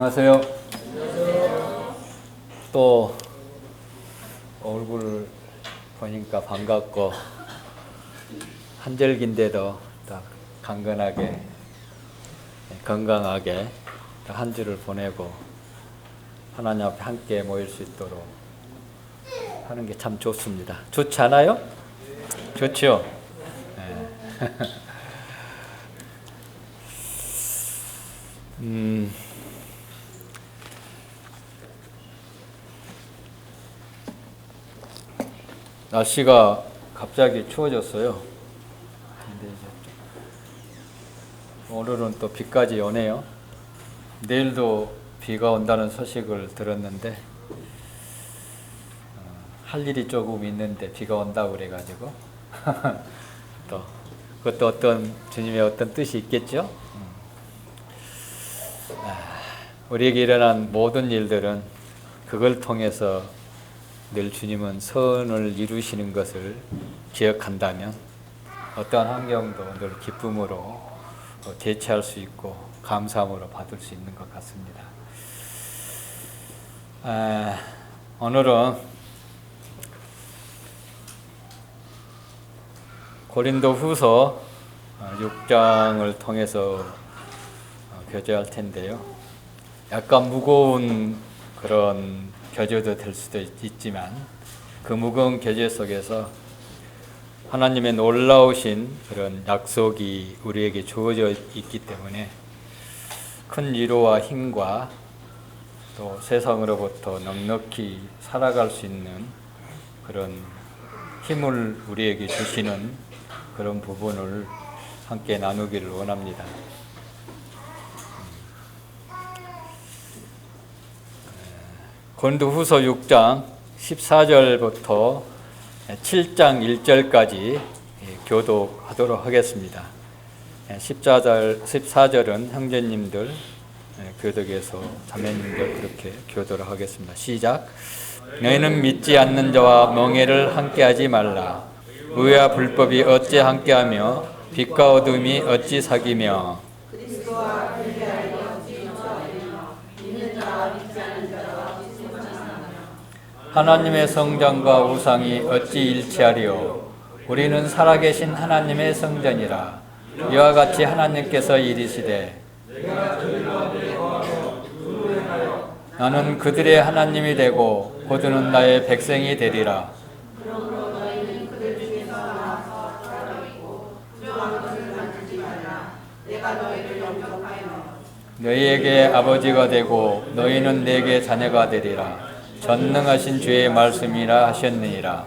안녕하세요. 또 얼굴 보니까 반갑고 한절기인데도 딱 강건하게 건강하게 한 주를 보내고 하나님 앞에 함께 모일 수 있도록 하는 게 참 좋습니다. 좋지 않아요? 좋죠? 네. 날씨가 갑자기 추워졌어요. 근데 이제 오늘은 또 비까지 오네요. 내일도 비가 온다는 소식을 들었는데 할 일이 조금 있는데 비가 온다고 그래가지고 또 그것도 어떤 주님의 어떤 뜻이 있겠죠. 우리에게 일어난 모든 일들은 그걸 통해서 늘 주님은 선을 이루시는 것을 기억한다면 어떠한 환경도 늘 기쁨으로 대체할 수 있고 감사함으로 받을 수 있는 것 같습니다. 오늘은 고린도 후서 6장을 통해서 교제할 텐데요. 약간 무거운 그런 교제도 될 수도 있지만 그 무거운 교제 속에서 하나님의 놀라우신 그런 약속이 우리에게 주어져 있기 때문에 큰 위로와 힘과 또 세상으로부터 넉넉히 살아갈 수 있는 그런 힘을 우리에게 주시는 그런 부분을 함께 나누기를 원합니다. 고린도후서 6장 14절부터 7장 1절까지 교독하도록 하겠습니다. 14절은 형제님들 교독에서 자매님들 그렇게 교도를 하겠습니다. 시작. 너희는 믿지 않는 자와 멍에를 함께하지 말라. 의와 불법이 어찌 함께하며 빛과 어둠이 어찌 사귀며 하나님의 성전과 우상이 어찌 일치하리요. 우리는 살아계신 하나님의 성전이라. 이와 같이 하나님께서 이르시되 나는 그들의 하나님이 되고 그들은 나의 백성이 되리라. 너희에게 아버지가 되고 너희는 내게 자녀가 되리라. 전능하신 주의 말씀이라 하셨느니라.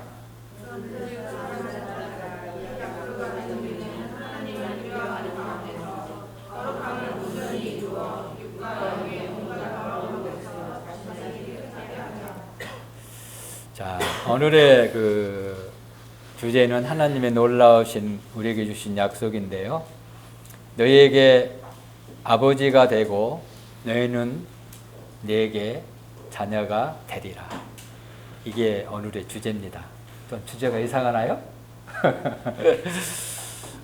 자, 오늘의 그 주제는 하나님의 놀라우신 우리에게 주신 약속인데요. 너희에게 아버지가 되고 너희는 내게 자녀가 되리라. 이게 오늘의 주제입니다. 좀 주제가 이상하나요?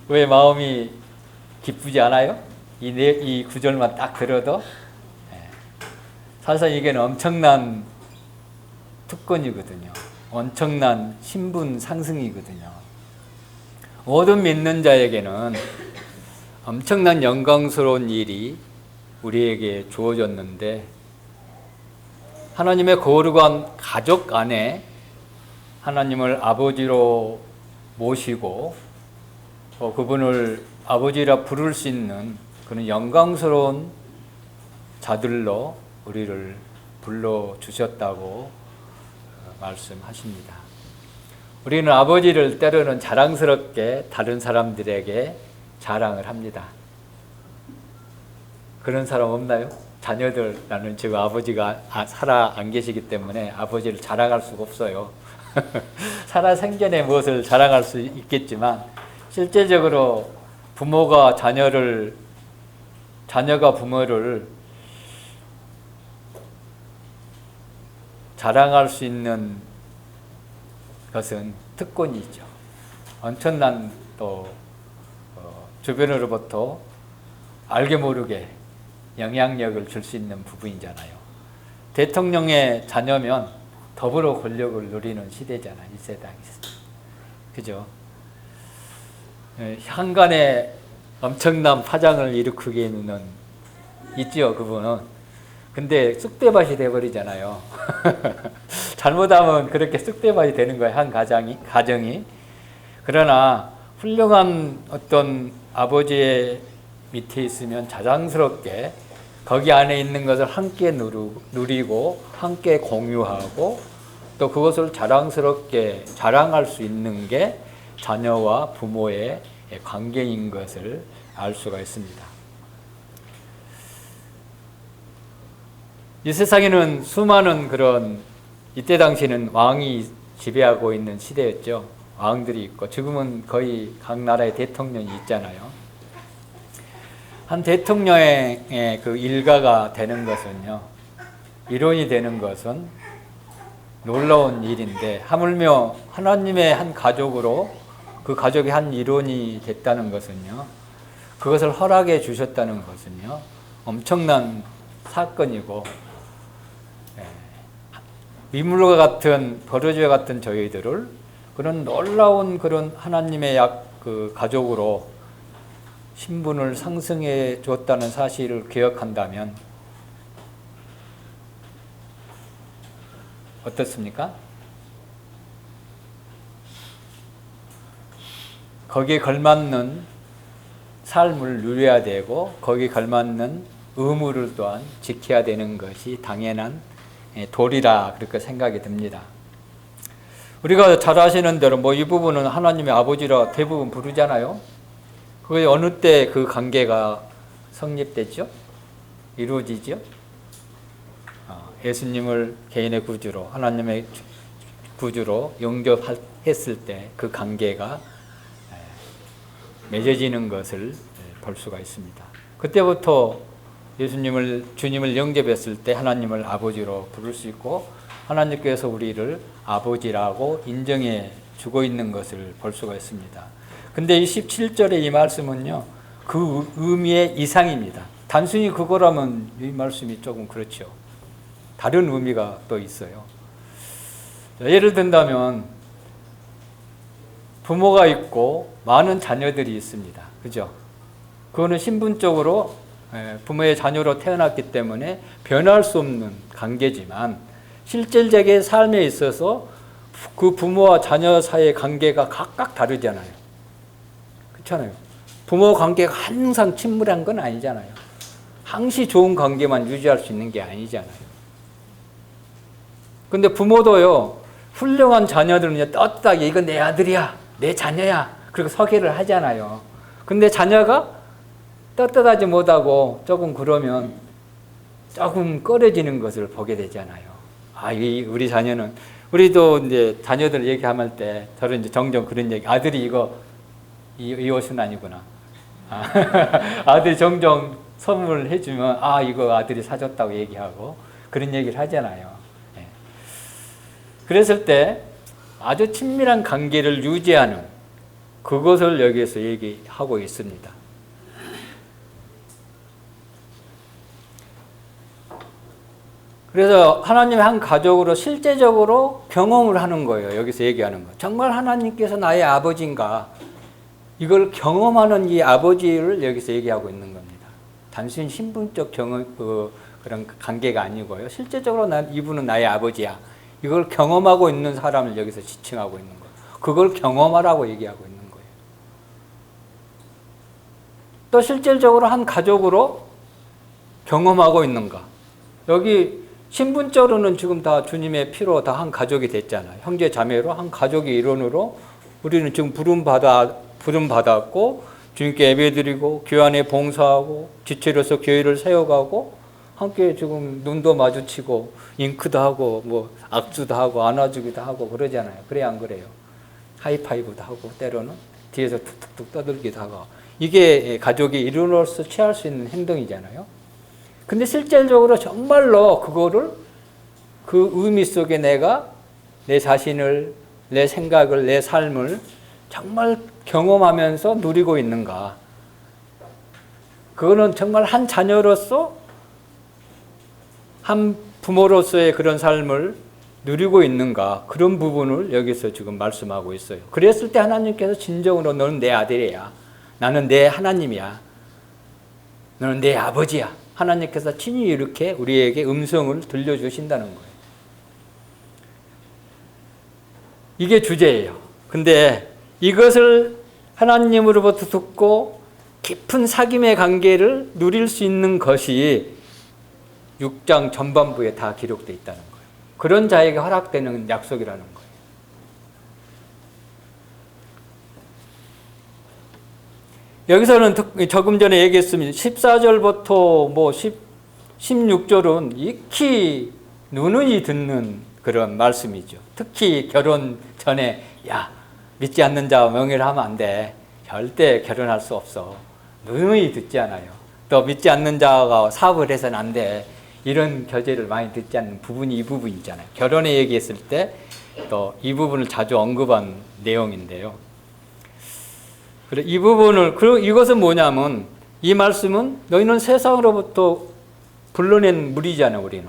왜 마음이 기쁘지 않아요? 이 구절만 딱 들어도 사실 이게 엄청난 특권이거든요. 엄청난 신분 상승이거든요. 모든 믿는 자에게는 엄청난 영광스러운 일이 우리에게 주어졌는데 하나님의 거룩한 가족 안에 하나님을 아버지로 모시고 그분을 아버지라 부를 수 있는 그런 영광스러운 자들로 우리를 불러주셨다고 말씀하십니다. 우리는 아버지를 때로는 자랑스럽게 다른 사람들에게 자랑을 합니다. 그런 사람 없나요? 자녀들, 나는 지금 아버지가 살아 안 계시기 때문에 아버지를 자랑할 수가 없어요. 살아 생전에 무엇을 자랑할 수 있겠지만 실제적으로 자녀가 부모를 자랑할 수 있는 것은 특권이죠. 엄청난 또 주변으로부터 알게 모르게 영향력을 줄 수 있는 부분이잖아요. 대통령의 자녀면 더불어 권력을 누리는 시대잖아요. 이 세상에서. 그죠? 한간에 엄청난 파장을 일으키기는 있죠, 그분은. 근데 쑥대밭이 돼버리잖아요. 잘못하면 그렇게 쑥대밭이 되는 거예요, 한 가정이. 그러나 훌륭한 어떤 아버지의 밑에 있으면 자랑스럽게 거기 안에 있는 것을 함께 누리고 함께 공유하고 또 그것을 자랑스럽게 자랑할 수 있는 게 자녀와 부모의 관계인 것을 알 수가 있습니다. 이 세상에는 수많은 그런 이때 당시는 왕이 지배하고 있는 시대였죠. 왕들이 있고 지금은 거의 각 나라의 대통령이 있잖아요. 한 대통령의 그 일가가 되는 것은요, 일원이 되는 것은 놀라운 일인데 하물며 하나님의 한 가족으로 그 가족의 한 일원이 됐다는 것은요, 그것을 허락해 주셨다는 것은요, 엄청난 사건이고 미물과 같은 버러지와 같은 저희들을 그런 놀라운 그런 하나님의 그 가족으로 신분을 상승해 줬다는 사실을 기억한다면 어떻습니까? 거기에 걸맞는 삶을 누려야 되고 거기에 걸맞는 의무를 또한 지켜야 되는 것이 당연한 도리라 그렇게 생각이 듭니다. 우리가 잘 아시는 대로 이 부분은 하나님의 아버지라 대부분 부르잖아요. 그게 어느 때 그 관계가 성립됐죠? 이루어지죠? 예수님을 개인의 구주로 하나님의 구주로 영접했을 때 그 관계가 맺어지는 것을 볼 수가 있습니다. 그때부터 주님을 영접했을 때 하나님을 아버지로 부를 수 있고 하나님께서 우리를 아버지라고 인정해 주고 있는 것을 볼 수가 있습니다. 근데 이 17절의 이 말씀은요, 그 의미의 이상입니다. 단순히 그거라면 이 말씀이 조금 그렇죠. 다른 의미가 또 있어요. 예를 든다면 부모가 있고 많은 자녀들이 있습니다. 그죠? 그거는 신분적으로 부모의 자녀로 태어났기 때문에 변할 수 없는 관계지만 실질적인 삶에 있어서 그 부모와 자녀 사이의 관계가 각각 다르잖아요. 그렇잖아요. 부모 관계가 항상 친밀한 건 아니잖아요. 항시 좋은 관계만 유지할 수 있는 게 아니잖아요. 근데 부모도요, 훌륭한 자녀들은 떳떳하게 이건 내 아들이야, 내 자녀야, 그렇게 소개를 하잖아요. 근데 자녀가 떳떳하지 못하고 조금 그러면 조금 꺼려지는 것을 보게 되잖아요. 우리 자녀는, 우리도 이제 자녀들 얘기할 때 저는 이제 종종 그런 얘기, 아들이 이 옷은 아니구나. 아들이 종종 선물을 해주면, 이거 아들이 사줬다고 얘기하고 그런 얘기를 하잖아요. 그랬을 때 아주 친밀한 관계를 유지하는 그것을 여기에서 얘기하고 있습니다. 그래서 하나님의 한 가족으로 실제적으로 경험을 하는 거예요. 여기서 얘기하는 거. 정말 하나님께서 나의 아버지인가? 이걸 경험하는 이 아버지를 여기서 얘기하고 있는 겁니다. 단순히 신분적 그런 관계가 아니고요. 실제적으로 이분은 나의 아버지야. 이걸 경험하고 있는 사람을 여기서 지칭하고 있는 거예요. 그걸 경험하라고 얘기하고 있는 거예요. 또 실질적으로 한 가족으로 경험하고 있는가? 여기 신분적으로는 지금 다 주님의 피로 다 한 가족이 됐잖아요. 형제 자매로 한 가족의 일원으로 우리는 지금 부름 받았고 주님께 예배드리고 교회 안에 봉사하고 지체로서 교회를 세워가고 함께 지금 눈도 마주치고 잉크도 하고 악수도 하고 안아주기도 하고 그러잖아요. 그래 안 그래요? 하이파이브도 하고 때로는 뒤에서 툭툭툭 떠들기도 하고 이게 가족이 일원으로서 취할 수 있는 행동이잖아요. 근데 실질적으로 정말로 그거를 그 의미 속에 내가 내 자신을, 내 생각을, 내 삶을 정말 경험하면서 누리고 있는가? 그거는 정말 한 자녀로서 한 부모로서의 그런 삶을 누리고 있는가, 그런 부분을 여기서 지금 말씀하고 있어요. 그랬을 때 하나님께서 진정으로 너는 내 아들이야, 나는 내 하나님이야, 너는 내 아버지야, 하나님께서 친히 이렇게 우리에게 음성을 들려주신다는 거예요. 이게 주제예요. 근데 이것을 하나님으로부터 듣고 깊은 사귐의 관계를 누릴 수 있는 것이 6장 전반부에 다 기록되어 있다는 거예요. 그런 자에게 허락되는 약속이라는 거예요. 여기서는 조금 전에 얘기했습니다. 14절부터 16절은 익히 누누이 듣는 그런 말씀이죠. 특히 결혼 전에 야, 믿지 않는 자와 명예를 하면 안 돼. 절대 결혼할 수 없어. 누누이 듣지 않아요. 또 믿지 않는 자가 사업을 해서는 안 돼. 이런 교제를 많이 듣지 않는 부분이 이 부분이잖아요. 결혼에 얘기했을 때 또 이 부분을 자주 언급한 내용인데요. 그래, 이 부분을, 그리고 이것은 뭐냐면, 이 말씀은 너희는 세상으로부터 불러낸 무리잖아요, 우리는.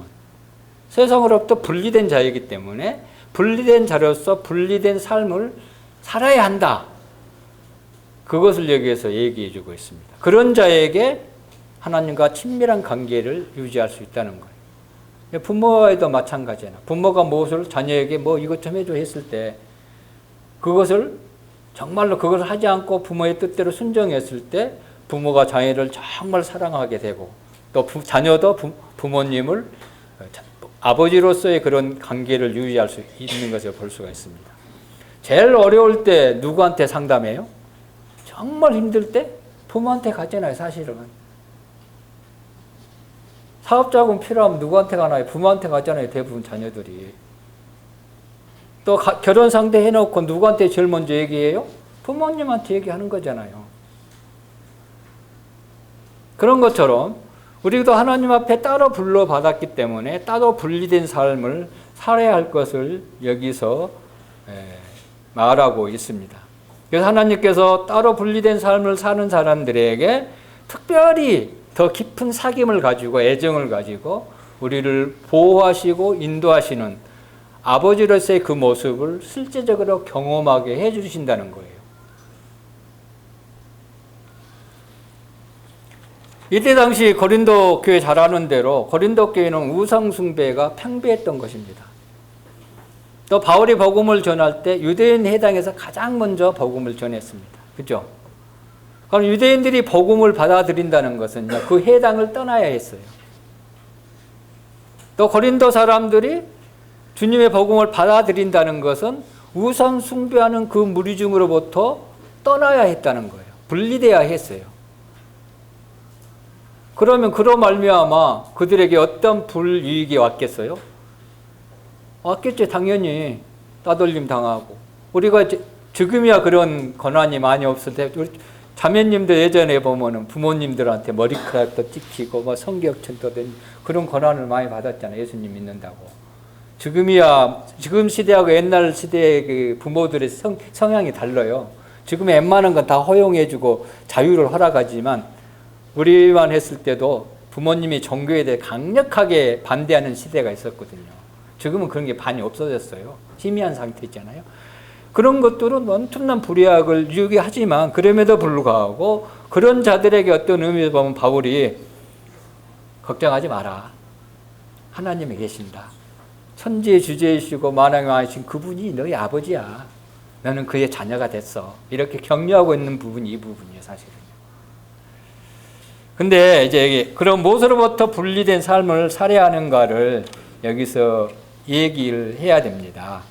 세상으로부터 분리된 자이기 때문에 분리된 자로서 분리된 삶을 살아야 한다. 그것을 여기에서 얘기해 주고 있습니다. 그런 자에게 하나님과 친밀한 관계를 유지할 수 있다는 거예요. 부모와도 마찬가지잖아요. 부모가 무엇을 자녀에게 이것 좀 해줘 했을 때 그것을 정말로 그걸 하지 않고 부모의 뜻대로 순종했을 때 부모가 자녀를 정말 사랑하게 되고 또 자녀도 부모님을 아버지로서의 그런 관계를 유지할 수 있는 것을 볼 수가 있습니다. 제일 어려울 때 누구한테 상담해요? 정말 힘들 때 부모한테 가잖아요, 사실은. 사업자금 필요하면 누구한테 가나요? 부모한테 가잖아요, 대부분 자녀들이. 또 결혼 상대 해놓고 누구한테 제일 먼저 얘기해요? 부모님한테 얘기하는 거잖아요. 그런 것처럼 우리도 하나님 앞에 따로 불러받았기 때문에 따로 분리된 삶을 살아야 할 것을 여기서 말하고 있습니다. 그래서 하나님께서 따로 분리된 삶을 사는 사람들에게 특별히 더 깊은 사귐을 가지고 애정을 가지고 우리를 보호하시고 인도하시는 아버지로서의 그 모습을 실제적으로 경험하게 해주신다는 거예요. 이때 당시 고린도 교회 잘 아는 대로 고린도 교회는 우상 숭배가 팽배했던 것입니다. 또 바울이 복음을 전할 때 유대인 회당에서 가장 먼저 복음을 전했습니다. 그렇죠? 그럼 유대인들이 복음을 받아들인다는 것은 그 회당을 떠나야 했어요. 또 고린도 사람들이 주님의 복음을 받아들인다는 것은 우상 숭배하는 그 무리 중으로부터 떠나야 했다는 거예요. 분리돼야 했어요. 그러면 그로 말미암아 그들에게 어떤 불이익이 왔겠어요? 왔겠죠. 당연히 따돌림 당하고. 우리가 지금이야 그런 권한이 많이 없을 때 우리 자매님들 예전에 보면은 부모님들한테 머리카락도 찍히고 성격천도 된 그런 권한을 많이 받았잖아요. 예수님 믿는다고. 지금이야 지금 시대하고 옛날 시대의 그 부모들의 성향이 달라요. 지금 웬만한 건 다 허용해주고 자유를 허락하지만 우리만 했을 때도 부모님이 종교에 대해 강력하게 반대하는 시대가 있었거든요. 지금은 그런 게 많이 없어졌어요. 희미한 상태 있잖아요. 그런 것들은 엄청난 불이익을 유기하지만 그럼에도 불구하고 그런 자들에게 어떤 의미에서 보면 바울이 걱정하지 마라. 하나님이 계신다. 천지의 주제이시고 만왕의 왕이신 그분이 너희 아버지야. 너는 그의 자녀가 됐어. 이렇게 격려하고 있는 부분이 이 부분이에요, 사실은요. 근데 이제 그런 무엇으로부터 분리된 삶을 살아야 하는가를 여기서 얘기를 해야 됩니다.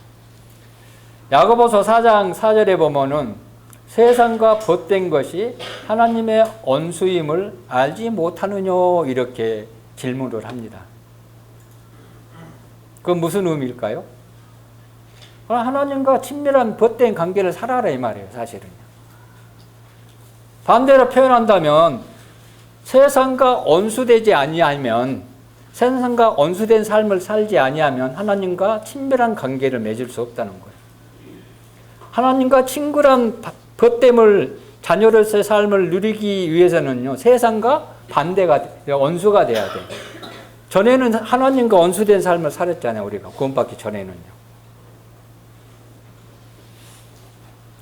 야고보서 4장 4절에 보면은 세상과 벗된 것이 하나님의 언수임을 알지 못하느냐 이렇게 질문을 합니다. 그건 무슨 의미일까요? 하나님과 친밀한 벗된 관계를 살아라 이 말이에요, 사실은요. 반대로 표현한다면 세상과 언수되지 아니하면 세상과 언수된 삶을 살지 아니하면 하나님과 친밀한 관계를 맺을 수 없다는 거예요. 하나님과 친근한 벗됨을 자녀로서의 삶을 누리기 위해서는요 세상과 반대가 언수가 돼야 돼요. 전에는 하나님과 원수된 삶을 살았잖아요. 우리가 구원받기 전에는요.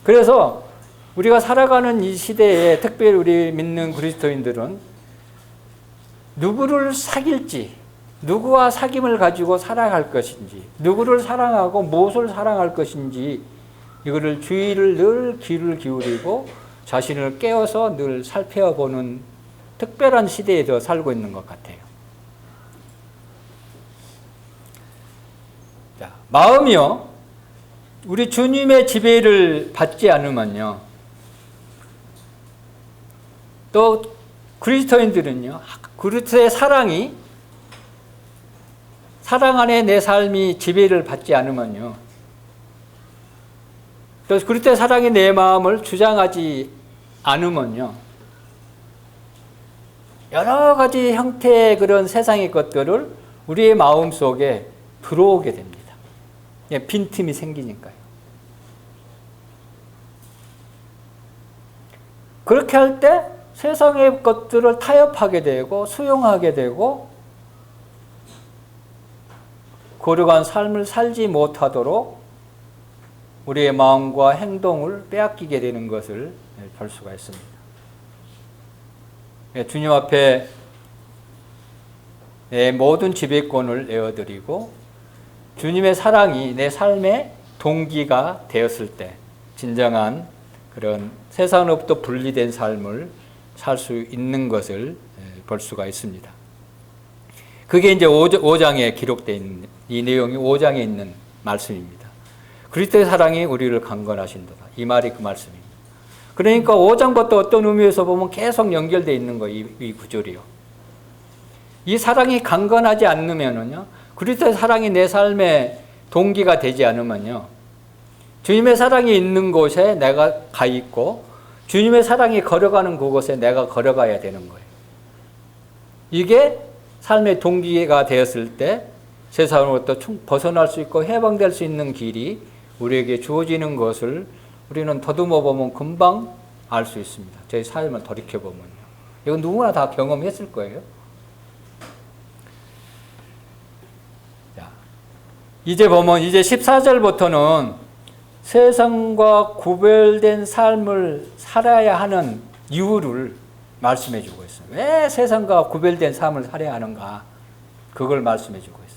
그래서 우리가 살아가는 이 시대에 특별히 우리 믿는 그리스도인들은 누구를 사귈지, 누구와 사귐을 가지고 살아갈 것인지, 누구를 사랑하고 무엇을 사랑할 것인지 이거를 주의를 늘 귀를 기울이고 자신을 깨워서 늘 살펴보는 특별한 시대에 살고 있는 것 같아요. 자, 마음이요. 우리 주님의 지배를 받지 않으면요. 또 그리스도인들은요. 그리스도의 사랑이 사랑 안에 내 삶이 지배를 받지 않으면요. 또 그리스도의 사랑이 내 마음을 주장하지 않으면요. 여러 가지 형태의 그런 세상의 것들을 우리의 마음 속에 들어오게 됩니다. 빈틈이 생기니까요. 그렇게 할 때 세상의 것들을 타협하게 되고 수용하게 되고 거룩한 삶을 살지 못하도록 우리의 마음과 행동을 빼앗기게 되는 것을 볼 수가 있습니다. 주님 앞에 내 모든 지배권을 내어드리고 주님의 사랑이 내 삶의 동기가 되었을 때 진정한 그런 세상으로부터 분리된 삶을 살 수 있는 것을 볼 수가 있습니다. 그게 이제 5장에 기록되어 있는 이 내용이 5장에 있는 말씀입니다. 그리스도의 사랑이 우리를 강건하신도다. 이 말이 그 말씀입니다. 그러니까 5장부터 어떤 의미에서 보면 계속 연결되어 있는 거예요. 이 구절이요. 이 사랑이 강건하지 않으면요. 그리스도의 사랑이 내 삶의 동기가 되지 않으면요. 주님의 사랑이 있는 곳에 내가 가 있고 주님의 사랑이 걸어가는 그곳에 내가 걸어가야 되는 거예요. 이게 삶의 동기가 되었을 때 세상으로부터 벗어날 수 있고 해방될 수 있는 길이 우리에게 주어지는 것을 우리는 더듬어 보면 금방 알 수 있습니다. 저희 삶을 돌이켜보면요. 이건 누구나 다 경험했을 거예요. 자, 이제 보면 이제 14절부터는 세상과 구별된 삶을 살아야 하는 이유를 말씀해 주고 있어요. 왜 세상과 구별된 삶을 살아야 하는가? 그걸 말씀해 주고 있어요.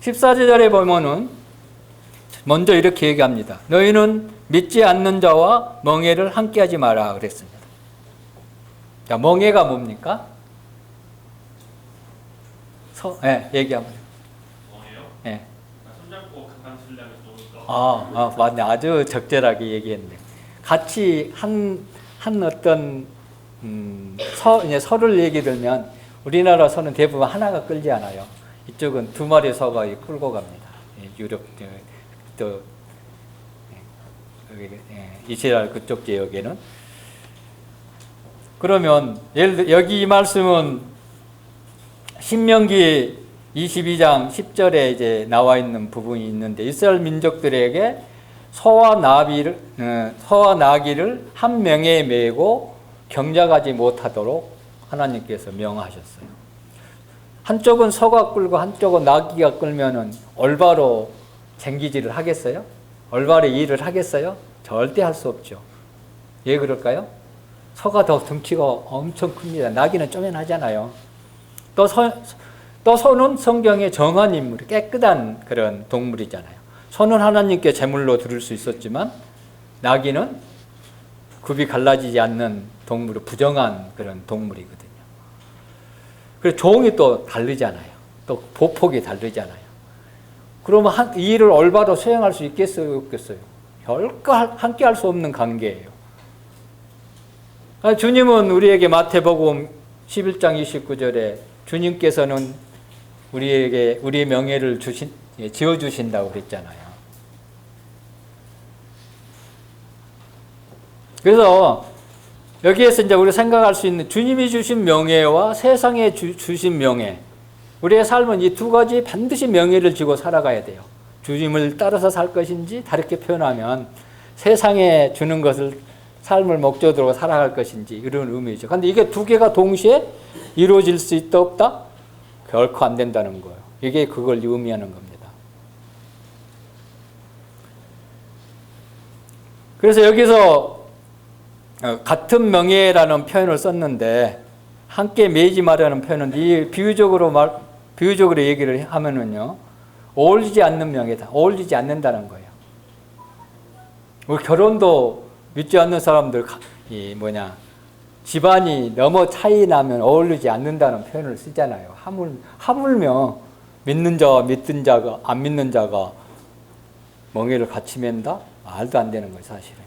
14절에 보면은 먼저 이렇게 얘기합니다. 너희는 믿지 않는 자와 멍에를 함께하지 마라 그랬습니다. 자, 멍에가 뭡니까? 얘기하면. 멍에요? 네. 손잡고 가까이 쓰려면 또 맞네. 아주 적절하게 얘기했네. 같이 한 어떤 서를 얘기 들면 우리나라 서는 대부분 하나가 끌지 않아요. 이쪽은 두 마리 서가 끌고 갑니다. 유럽 또 이스라엘 그쪽 지역에는. 그러면 여기 이 말씀은 신명기 22장 10절에 이제 나와 있는 부분이 있는데 이스라엘 민족들에게 소와 나귀를 한 명에 메고 경작하지 못하도록 하나님께서 명하셨어요. 한쪽은 소가 끌고 한쪽은 나귀가 끌면은 올바로 쟁기질을 하겠어요? 올바로 일을 하겠어요? 절대 할 수 없죠. 왜 그럴까요? 소가 더 등치가 엄청 큽니다. 나귀는 쪼맨하잖아요. 또 소는 성경에 정한 인물, 깨끗한 그런 동물이잖아요. 소는 하나님께 제물로 드릴 수 있었지만 나귀는 굽이 갈라지지 않는 동물로 부정한 그런 동물이거든요. 그리고 종이 또 다르잖아요. 또 보폭이 다르잖아요. 그러면 이 일을 올바로 수행할 수 있겠어요? 없겠어요? 결코 함께 할 수 없는 관계예요. 주님은 우리에게 마태복음 11장 29절에 주님께서는 우리에게 우리의 명예를 지어주신다고 그랬잖아요. 그래서 여기에서 이제 우리 생각할 수 있는 주님이 주신 명예와 세상에 주신 명예, 우리의 삶은 이 두 가지 반드시 명예를 지고 살아가야 돼요. 주님을 따라서 살 것인지, 다르게 표현하면 세상에 주는 것을 삶을 목적으로 살아갈 것인지 이런 의미죠. 그런데 이게 두 개가 동시에 이루어질 수 있다 없다? 결코 안 된다는 거예요. 이게 그걸 의미하는 겁니다. 그래서 여기서 같은 명예라는 표현을 썼는데 함께 매지 말라는 표현은 이 비유적으로 얘기를 하면은요, 어울리지 않는 명예다. 어울리지 않는다는 거예요. 우리 결혼도 믿지 않는 사람들 집안이 너무 차이 나면 어울리지 않는다는 표현을 쓰잖아요. 하물며 믿는 자와 믿든 자가 안 믿는 자가 멍에를 같이 맨다? 말도 안 되는 거예요, 사실은요.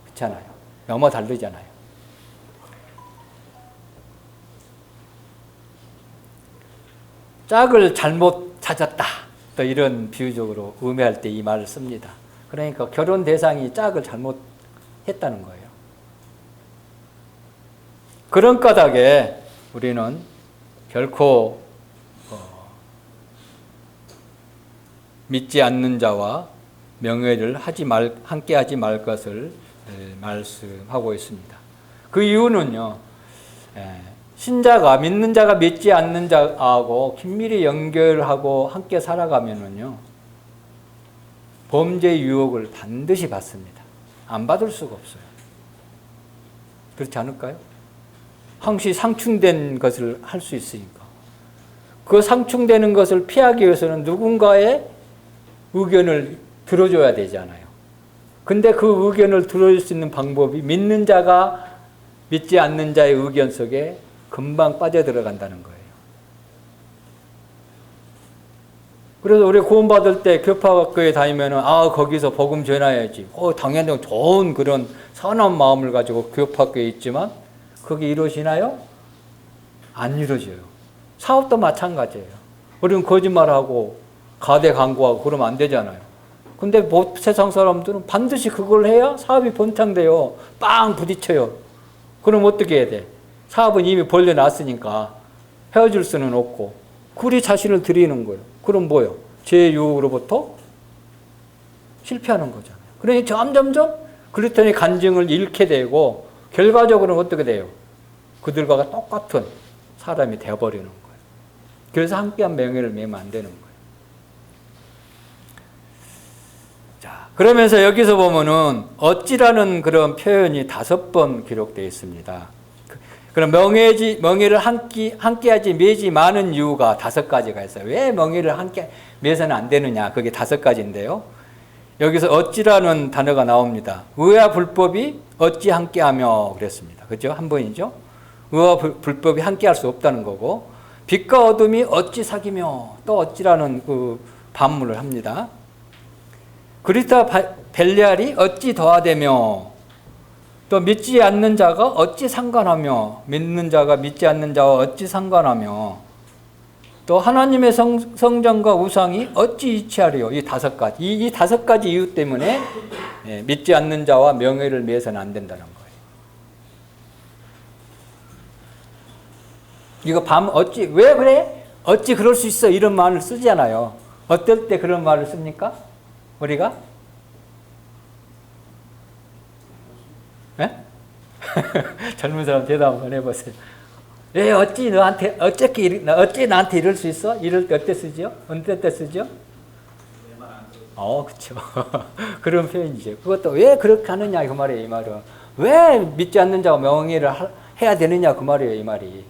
그렇잖아요. 너무 다르잖아요. 짝을 잘못 찾았다. 또 이런 비유적으로 의미할 때 이 말을 씁니다. 그러니까 결혼 대상이 짝을 잘못했다는 거예요. 그런 까닭에 우리는 결코 믿지 않는 자와 명예를 함께 하지 말 것을 말씀하고 있습니다. 그 이유는요, 신자가, 믿는 자가 믿지 않는 자하고 긴밀히 연결하고 함께 살아가면은요, 범죄의 유혹을 반드시 받습니다. 안 받을 수가 없어요. 그렇지 않을까요? 항시 상충된 것을 할 수 있으니까. 그 상충되는 것을 피하기 위해서는 누군가의 의견을 들어줘야 되잖아요. 근데 그 의견을 들어줄 수 있는 방법이 믿는 자가 믿지 않는 자의 의견 속에 금방 빠져들어간다는 거예요. 그래서 우리 구원받을 때 교파학교에 다니면은, 거기서 복음 전해야지. 당연히 좋은 그런 선한 마음을 가지고 교파학교에 있지만, 그게 이루어지나요? 안 이루어져요. 사업도 마찬가지예요. 우리는 거짓말하고, 가대 광고하고 그러면 안 되잖아요. 근데 세상 사람들은 반드시 그걸 해야 사업이 번창돼요. 빵 부딪혀요. 그럼 어떻게 해야 돼? 사업은 이미 벌려놨으니까 헤어질 수는 없고 그리 자신을 드리는 거예요. 그럼 뭐예요? 제 유혹으로부터 실패하는 거잖아요. 그러니 점점점 그랬더니 간증을 잃게 되고 결과적으로는 어떻게 돼요? 그들과 똑같은 사람이 되어버리는 거예요. 그래서 함께한 명예를 매면 안 되는 거예요. 자, 그러면서 여기서 보면은 어찌라는 그런 표현이 5번 기록되어 있습니다. 그럼 명예를 함께하지 매지 많은 이유가 5가지가 있어요. 왜 명예를 함께 매서는 안 되느냐? 그게 5가지인데요. 여기서 어찌라는 단어가 나옵니다. 의와 불법이 어찌 함께하며 그랬습니다. 그죠? 한 번이죠. 의와 불법이 함께할 수 없다는 거고, 빛과 어둠이 어찌 사귀며, 또 어찌라는 그 반문을 합니다. 그리스도와 벨리알이 어찌 더하되며, 또 믿지 않는 자가 어찌 상관하며, 믿는 자가 믿지 않는 자와 어찌 상관하며, 또 하나님의 성전과 우상이 어찌 이치하리요. 이 5가지. 이 5가지 이유 때문에 믿지 않는 자와 명예를 매서는 안 된다는 거예요. 이거 어찌, 왜 그래? 어찌 그럴 수 있어? 이런 말을 쓰잖아요. 어떨 때 그런 말을 씁니까? 우리가? 예? 젊은 사람 대답 한번 해보세요. 어찌 나한테 이럴 수 있어? 이럴 때 어때 쓰죠? 어떨 때 쓰죠? 그쵸. 그런 표현이죠. 그것도 왜 그렇게 하느냐, 그 말이에요, 이 말은. 왜 믿지 않는 자가 명예를 해야 되느냐, 그 말이에요, 이 말이.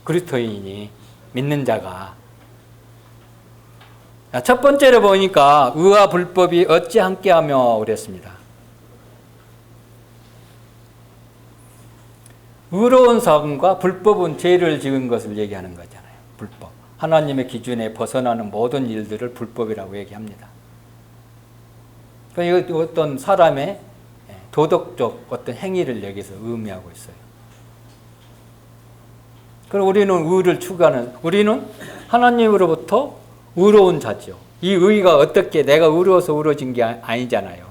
그리스도인이, 믿는 자가. 첫 번째로 보니까, 의와 불법이 어찌 함께하며 그랬습니다. 의로운 삶과 불법은 죄를 지은 것을 얘기하는 거잖아요. 불법. 하나님의 기준에 벗어나는 모든 일들을 불법이라고 얘기합니다. 그러니까 이거 어떤 사람의 도덕적 어떤 행위를 여기서 의미하고 있어요. 그럼 우리는 의를 추구하는, 우리는 하나님으로부터 의로운 자죠. 이 의가 어떻게 내가 의로워서 의로워진 게 아니잖아요.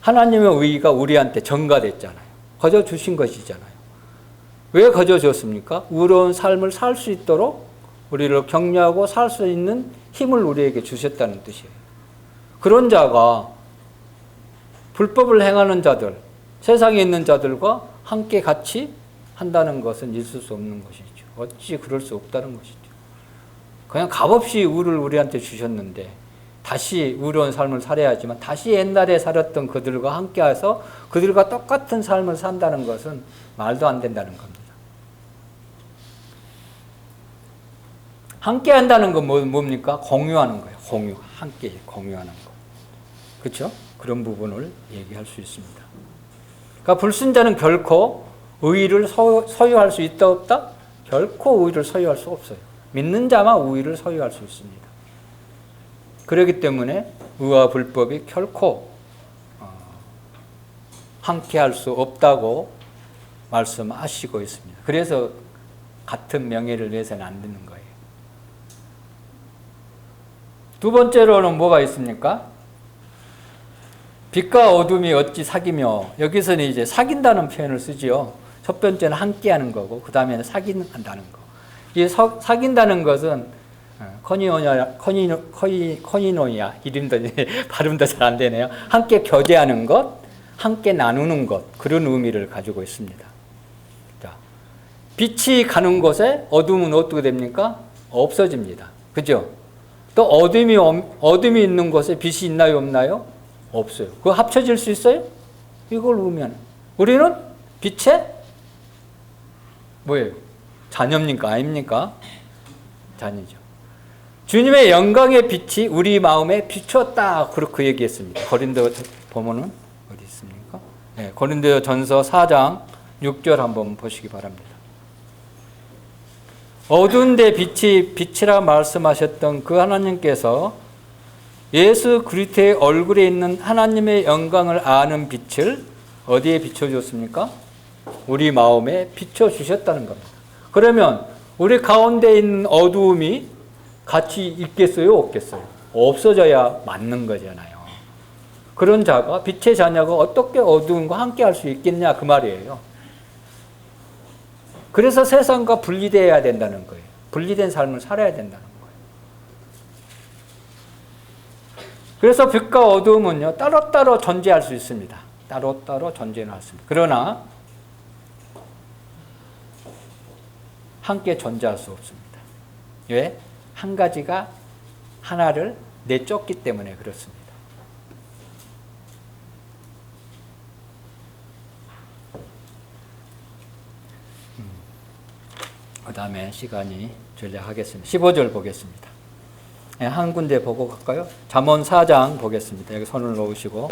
하나님의 의가 우리한테 전가됐잖아요. 거저 주신 것이잖아요. 왜 거저줬습니까? 의로운 삶을 살 수 있도록 우리를 격려하고 살 수 있는 힘을 우리에게 주셨다는 뜻이에요. 그런 자가 불법을 행하는 자들, 세상에 있는 자들과 함께 같이 한다는 것은 있을 수 없는 것이죠. 어찌 그럴 수 없다는 것이죠. 그냥 값없이 우를 우리한테 주셨는데 다시 의로운 삶을 살아야지만 다시 옛날에 살았던 그들과 함께해서 그들과 똑같은 삶을 산다는 것은 말도 안 된다는 겁니다. 함께 한다는 건 뭡니까? 공유하는 거예요. 함께 공유하는 거. 그렇죠? 그런 부분을 얘기할 수 있습니다. 그러니까 불순자는 결코 의의를 소유할 수 있다 없다? 결코 의의를 소유할 수 없어요. 믿는 자만 의의를 소유할 수 있습니다. 그렇기 때문에 의와 불법이 결코 함께할 수 없다고 말씀하시고 있습니다. 그래서 같은 명예를 위해서는 안 되는 거예요. 두 번째로는 뭐가 있습니까? 빛과 어둠이 어찌 사귀며, 여기서는 이제 사귄다는 표현을 쓰지요. 첫 번째는 함께하는 거고, 그 다음에는 사귄다는 거. 이 사귄다는 것은 코이노니아 이름도 발음도 잘 안 되네요. 함께 교제하는 것, 함께 나누는 것, 그런 의미를 가지고 있습니다. 자, 빛이 가는 곳에 어둠은 어떻게 됩니까? 없어집니다. 그죠? 또 어둠이 있는 곳에 빛이 있나요, 없나요? 없어요. 그거 합쳐질 수 있어요? 이걸 의미하는. 우리는 빛의 뭐예요? 자녀입니까? 아닙니까? 자녀죠. 주님의 영광의 빛이 우리 마음에 비추었다. 그렇게 얘기했습니다. 고린도 보면은 어디 있습니까? 네, 고린도 전서 4장 6절 한번 보시기 바랍니다. 어두운 데 빛이 빛이라 말씀하셨던 그 하나님께서 예수 그리스도의 얼굴에 있는 하나님의 영광을 아는 빛을 어디에 비춰주셨습니까? 우리 마음에 비춰주셨다는 겁니다. 그러면 우리 가운데 있는 어두움이 같이 있겠어요? 없겠어요? 없어져야 맞는 거잖아요. 그런 자가, 빛의 자녀가 어떻게 어두움과 함께 할 수 있겠냐 그 말이에요. 그래서 세상과 분리되어야 된다는 거예요. 분리된 삶을 살아야 된다는 거예요. 그래서 빛과 어두움은요, 따로따로 존재할 수 있습니다. 따로따로 존재할 수 있습니다. 그러나 함께 존재할 수 없습니다. 왜? 한 가지가 하나를 내쫓기 때문에 그렇습니다. 그 다음에 시간이 전략하겠습니다. 15절 보겠습니다. 네, 한 군데 보고 갈까요? 잠언 4장 보겠습니다. 여기 손을 놓으시고.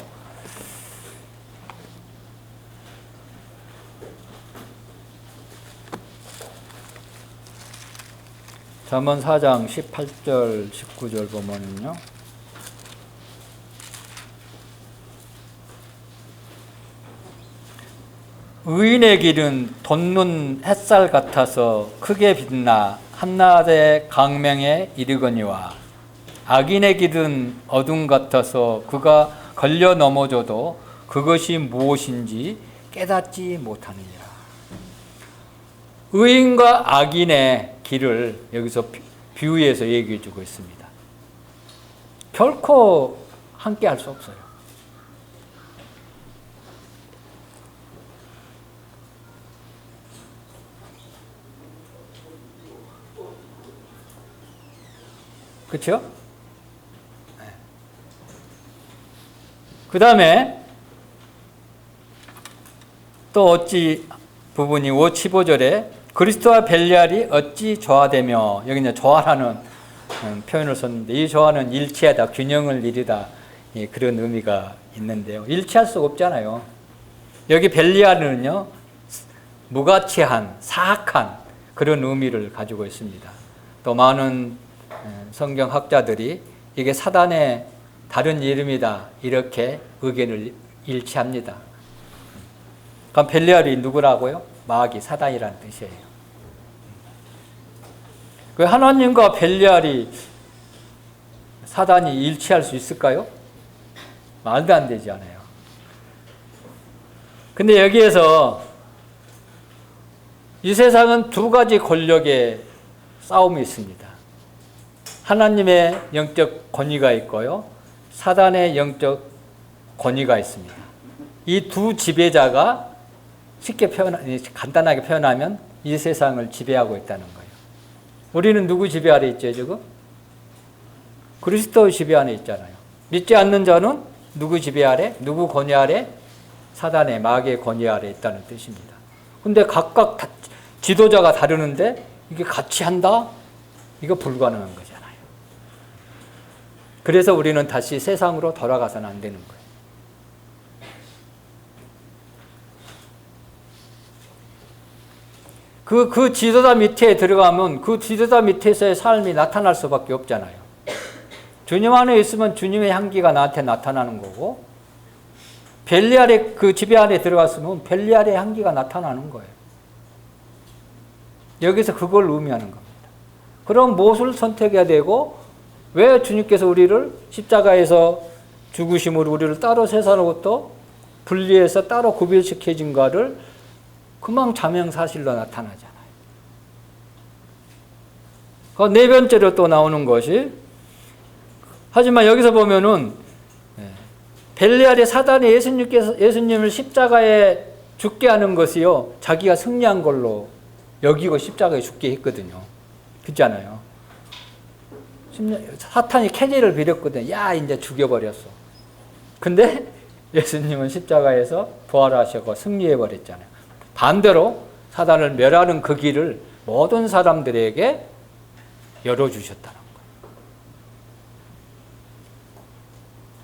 잠언 4장 18절, 19절 보면은요. 의인의 길은 돋는 햇살 같아서 크게 빛나 한낮의 강명에 이르거니와 악인의 길은 어둠 같아서 그가 걸려 넘어져도 그것이 무엇인지 깨닫지 못하느니라. 의인과 악인의 길을 여기서 비유해서 얘기해 주고 있습니다. 결코 함께 할 수 없어요. 그렇죠? 그 다음에 또 어찌 부분이 15절에 그리스도와 벨리알이 어찌 조화되며, 여기 이제 조화라는 표현을 썼는데, 이 조화는 일치하다, 균형을 이루다, 그런 의미가 있는데요. 일치할 수가 없잖아요. 여기 벨리알은요, 무가치한, 사악한 그런 의미를 가지고 있습니다. 또 많은 성경학자들이 이게 사단의 다른 이름이다, 이렇게 의견을 일치합니다. 그럼 벨리알이 누구라고요? 마귀, 사단이라는 뜻이에요. 그 하나님과 벨리알이, 사단이 일치할 수 있을까요? 말도 안 되지 않아요. 근데 여기에서 이 세상은 두 가지 권력의 싸움이 있습니다. 하나님의 영적 권위가 있고요, 사단의 영적 권위가 있습니다. 이 두 지배자가 간단하게 표현하면 이 세상을 지배하고 있다는 거예요. 우리는 누구 지배 아래 있죠, 지금? 그리스도 지배 안에 있잖아요. 믿지 않는 자는 누구 지배 아래? 누구 권위 아래? 사단의 마귀의 권위 아래 있다는 뜻입니다. 근데 각각 지도자가 다르는데 이게 같이 한다? 이거 불가능한 거잖아요. 그래서 우리는 다시 세상으로 돌아가서는 안 되는 거예요. 그 지도자 밑에 들어가면 그 지도자 밑에서의 삶이 나타날 수밖에 없잖아요. 주님 안에 있으면 주님의 향기가 나한테 나타나는 거고, 벨리알의 그 지배 안에 들어갔으면 벨리알의 향기가 나타나는 거예요. 여기서 그걸 의미하는 겁니다. 그럼 무엇을 선택해야 되고, 왜 주님께서 우리를 십자가에서 죽으심으로 우리를 따로 세상으로부터 분리해서 따로 구별시켜진가를 금방 자명사실로 나타나잖아요. 그 네 번째로 또 나오는 것이, 하지만 여기서 보면은 벨리알의 사단이 예수님을 십자가에 죽게 하는 것이요, 자기가 승리한 걸로 여기고 십자가에 죽게 했거든요. 그렇잖아요. 사탄이 캐제를 빌었거든요. 야, 이제 죽여버렸어. 근데 예수님은 십자가에서 부활하시고 승리해버렸잖아요. 반대로 사단을 멸하는 그 길을 모든 사람들에게 열어주셨다는 거예요.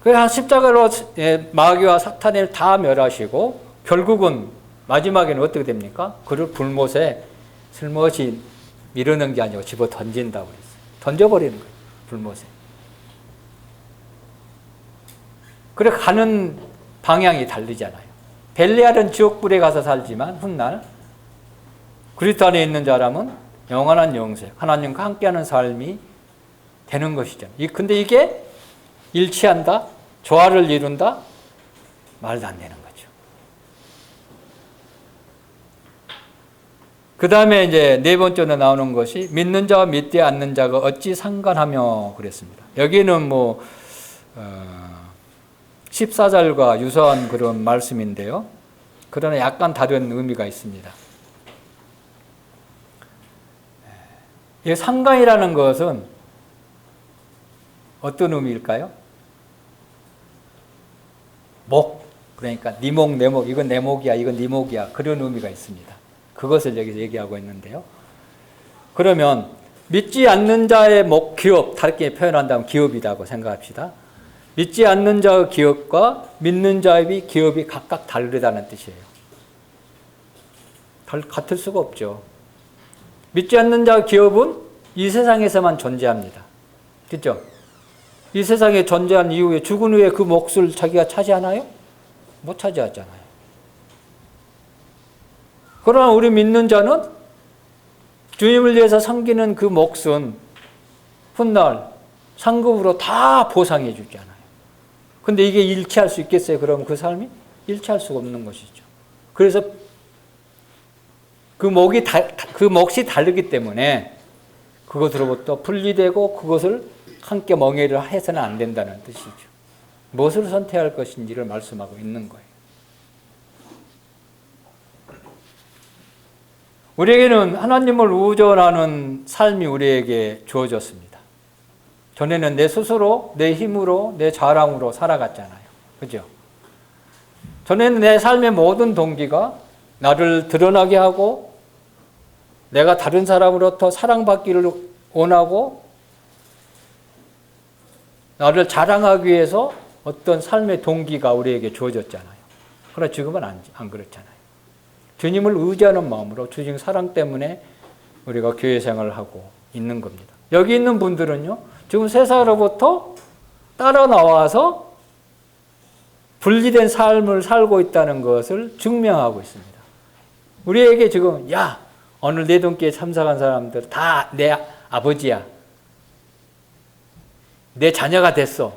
그래서 십자가로 마귀와 사탄을 다 멸하시고 결국은 마지막에는 어떻게 됩니까? 그를 불못에 슬며시 미루는 게 아니고 집어 던진다고 했어요. 던져버리는 거예요. 불못에. 그래 가는 방향이 다르잖아요. 벨리알은 지옥불에 가서 살지만 훗날 그리스도 안에 있는 사람은 영원한 영생, 하나님과 함께하는 삶이 되는 것이잖아요. 근데 이게 일치한다? 조화를 이룬다? 말도 안 되는 거죠. 그 다음에 이제 네 번째로 나오는 것이 믿는 자와 믿지 않는 자가 어찌 상관하며 그랬습니다. 여기는 14절과 유사한 그런 말씀인데요. 그러나 약간 다른 의미가 있습니다. 이 상관이라는 것은 어떤 의미일까요? 목, 그러니까 네 목, 내 목, 이건 내 목이야, 이건 네 목이야, 그런 의미가 있습니다. 그것을 여기서 얘기하고 있는데요. 그러면 믿지 않는 자의 목, 기업, 다르게 표현한다면 기업이라고 생각합시다. 믿지 않는 자의 기업과 믿는 자의 기업이 각각 다르다는 뜻이에요. 같을 수가 없죠. 믿지 않는 자의 기업은 이 세상에서만 존재합니다. 그렇죠? 이 세상에 존재한 이후에 죽은 후에 그 몫을 자기가 차지하나요? 못 차지하잖아요. 그러나 우리 믿는 자는 주님을 위해서 섬기는 그 몫은 훗날 상급으로 다 보상해 주잖아요. 근데 이게 일치할 수 있겠어요? 그럼 그 삶이? 일치할 수가 없는 것이죠. 그래서 그 몫이 다르기 때문에 그것으로부터 분리되고 그것을 함께 멍해를 해서는 안 된다는 뜻이죠. 무엇을 선택할 것인지를 말씀하고 있는 거예요. 우리에게는 하나님을 의존하는 삶이 우리에게 주어졌습니다. 전에는 내 스스로, 내 힘으로, 내 자랑으로 살아갔잖아요. 그죠? 전에는 내 삶의 모든 동기가 나를 드러나게 하고 내가 다른 사람으로부터 사랑받기를 원하고 나를 자랑하기 위해서 어떤 삶의 동기가 우리에게 주어졌잖아요. 그러나 지금은 안 그렇잖아요. 주님을 의지하는 마음으로 주님 사랑 때문에 우리가 교회 생활을 하고 있는 겁니다. 여기 있는 분들은요, 지금 세상으로부터 따라 나와서 분리된 삶을 살고 있다는 것을 증명하고 있습니다. 우리에게 지금 오늘 내 돈기에 참석한 사람들 다 내 아버지야. 내 자녀가 됐어.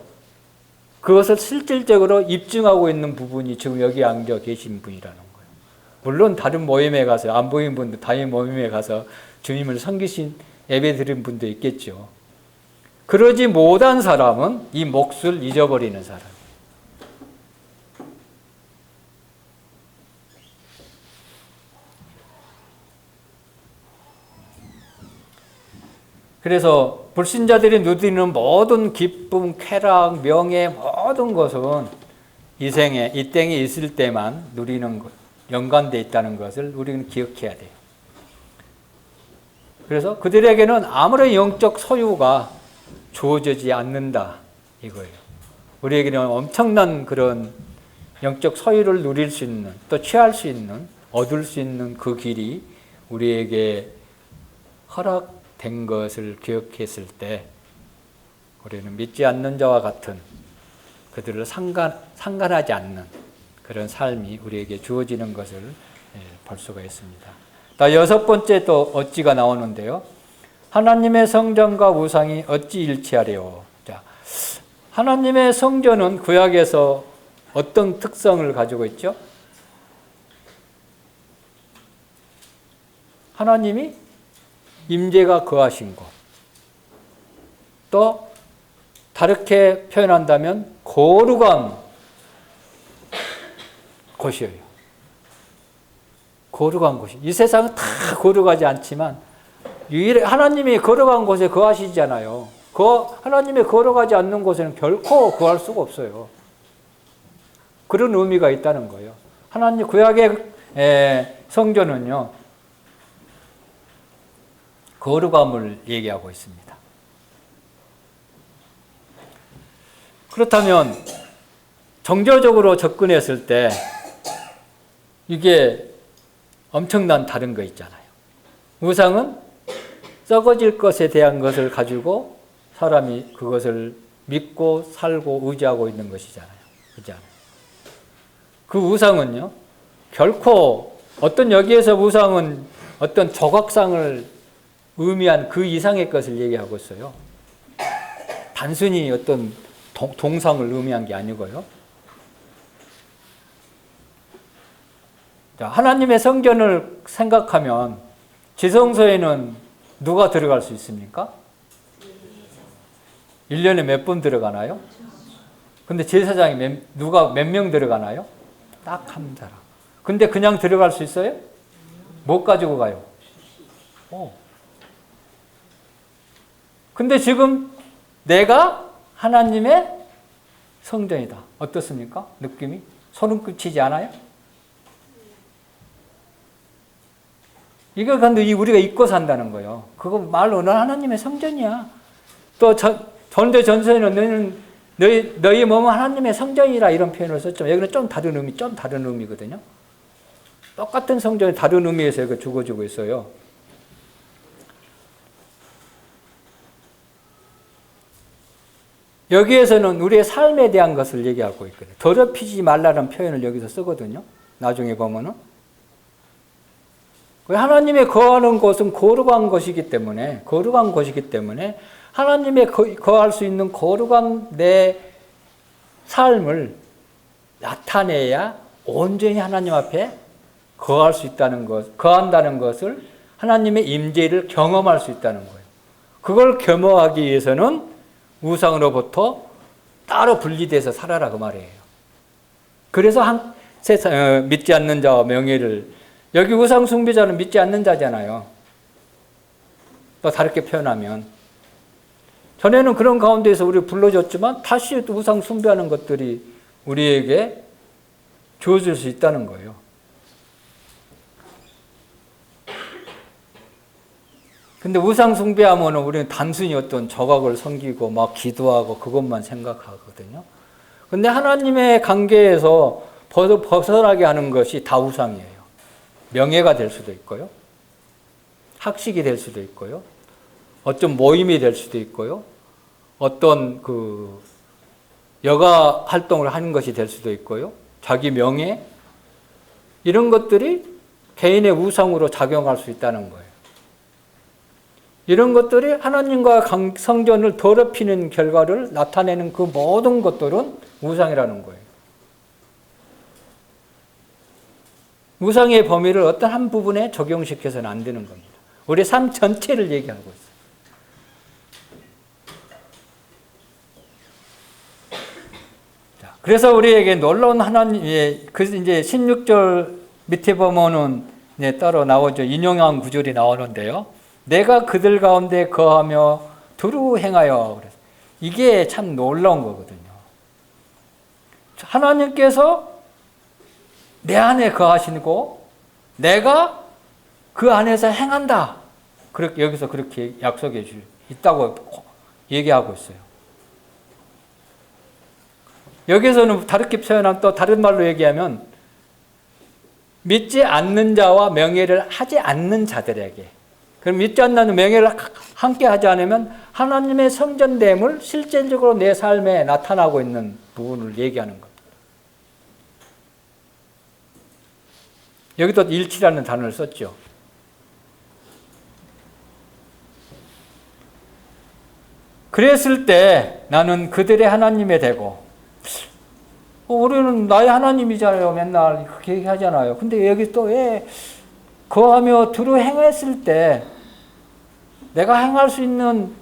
그것을 실질적으로 입증하고 있는 부분이 지금 여기 앉아 계신 분이라는 거예요. 물론 다른 모임에 가서 안 보인 분들, 다른 모임에 가서 주님을 섬기신 예배 드린 분도 있겠죠. 그러지 못한 사람은 이 몫을 잊어버리는 사람. 그래서 불신자들이 누리는 모든 기쁨, 쾌락, 명예 모든 것은 이 생에, 이 땅에 있을 때만 누리는 것, 연관되어 있다는 것을 우리는 기억해야 돼요. 그래서 그들에게는 아무런 영적 소유가 주어지지 않는다 이거예요. 우리에게는 엄청난 그런 영적 소유를 누릴 수 있는, 또 취할 수 있는, 얻을 수 있는 그 길이 우리에게 허락된 것을 기억했을 때 우리는 믿지 않는 자와 같은 그들을 상관하지 않는 그런 삶이 우리에게 주어지는 것을 볼 수가 있습니다. 여섯 번째 또 어찌가 나오는데요. 하나님의 성전과 우상이 어찌 일치하리요. 자, 하나님의 성전은 구약에서 어떤 특성을 가지고 있죠? 하나님이 임재가 거하신 곳. 또 다르게 표현한다면 거룩한 곳이에요. 거룩한 곳이. 이 세상은 다 거룩하지 않지만 하나님이 거룩한 곳에 거하시잖아요. 하나님의 거룩하지 않는 곳에는 결코 거할 수가 없어요. 그런 의미가 있다는 거예요. 하나님 구약의 성전은요, 거룩함을 얘기하고 있습니다. 그렇다면 정교적으로 접근했을 때 이게 엄청난 다른 거 있잖아요. 우상은 썩어질 것에 대한 것을 가지고 사람이 그것을 믿고 살고 의지하고 있는 것이잖아요. 그렇지 않아요? 그 우상은요, 결코 여기에서 우상은 어떤 조각상을 의미한 그 이상의 것을 얘기하고 있어요. 단순히 어떤 동상을 의미한 게 아니고요. 자, 하나님의 성전을 생각하면 지성소에는 누가 들어갈 수 있습니까? 1년에 몇 번 들어가나요? 근데 제사장이 몇 명 들어가나요? 딱 한 사람. 근데 그냥 들어갈 수 있어요? 못 가지고 가요. 근데 지금 내가 하나님의 성전이다. 어떻습니까? 느낌이? 소름 끼치지 않아요? 이거 근데 우리가 잊고 산다는 거예요. 그거 말로 넌 하나님의 성전이야. 또 전도전서에는 너희 몸은 하나님의 성전이라 이런 표현을 썼지만 여기는 좀 다른 의미거든요. 똑같은 성전이 다른 의미에서 이거 주어지고 있어요. 여기에서는 우리의 삶에 대한 것을 얘기하고 있거든요. 더럽히지 말라는 표현을 여기서 쓰거든요. 나중에 보면은. 하나님의 거하는 곳은 거룩한 곳이기 때문에 하나님의 거할 수 있는 거룩한 내 삶을 나타내야 온전히 하나님 앞에 거할 수 있다는 것, 거한다는 것을 하나님의 임재를 경험할 수 있다는 거예요. 그걸 겸허하기 위해서는 우상으로부터 따로 분리돼서 살아라 그 말이에요. 그래서 믿지 않는 자와 명예를, 여기 우상 숭배자는 믿지 않는 자잖아요. 또 다르게 표현하면 전에는 그런 가운데에서 우리 불러줬지만 다시 또 우상 숭배하는 것들이 우리에게 주어질 수 있다는 거예요. 근데 우상 숭배하면 우리는 단순히 어떤 조각을 섬기고 막 기도하고 그것만 생각하거든요. 근데 하나님의 관계에서 벗어나게 하는 것이 다 우상이에요. 명예가 될 수도 있고요. 학식이 될 수도 있고요. 어떤 모임이 될 수도 있고요. 어떤 여가 활동을 하는 것이 될 수도 있고요. 자기 명예, 이런 것들이 개인의 우상으로 작용할 수 있다는 거예요. 이런 것들이 하나님과 성전을 더럽히는 결과를 나타내는 그 모든 것들은 우상이라는 거예요. 우상의 범위를 어떤 한 부분에 적용시켜서는 안 되는 겁니다. 우리 삶 전체를 얘기하고 있어요. 자, 그래서 우리에게 놀라운 하나님의, 이제 16절 밑에 보면은 따로 나오죠. 인용한 구절이 나오는데요. 내가 그들 가운데 거하며 두루 행하여. 이게 참 놀라운 거거든요. 하나님께서 내 안에 거하시고 내가 그 안에서 행한다. 그렇게 여기서 그렇게 약속해 줄 있다고 얘기하고 있어요. 여기서는 다르게 표현하면 또 다른 말로 얘기하면 믿지 않는 자와 명예를 하지 않는 자들에게, 그럼 믿지 않는 명예를 함께 하지 않으면 하나님의 성전됨을 실제적으로 내 삶에 나타나고 있는 부분을 얘기하는 겁니다. 여기도 일치라는 단어를 썼죠. 그랬을 때 나는 그들의 하나님이 되고, 우리는 나의 하나님이잖아요. 맨날 그렇게 얘기하잖아요. 근데 여기 또 왜 거하며 두루 행했을 때 내가 행할 수 있는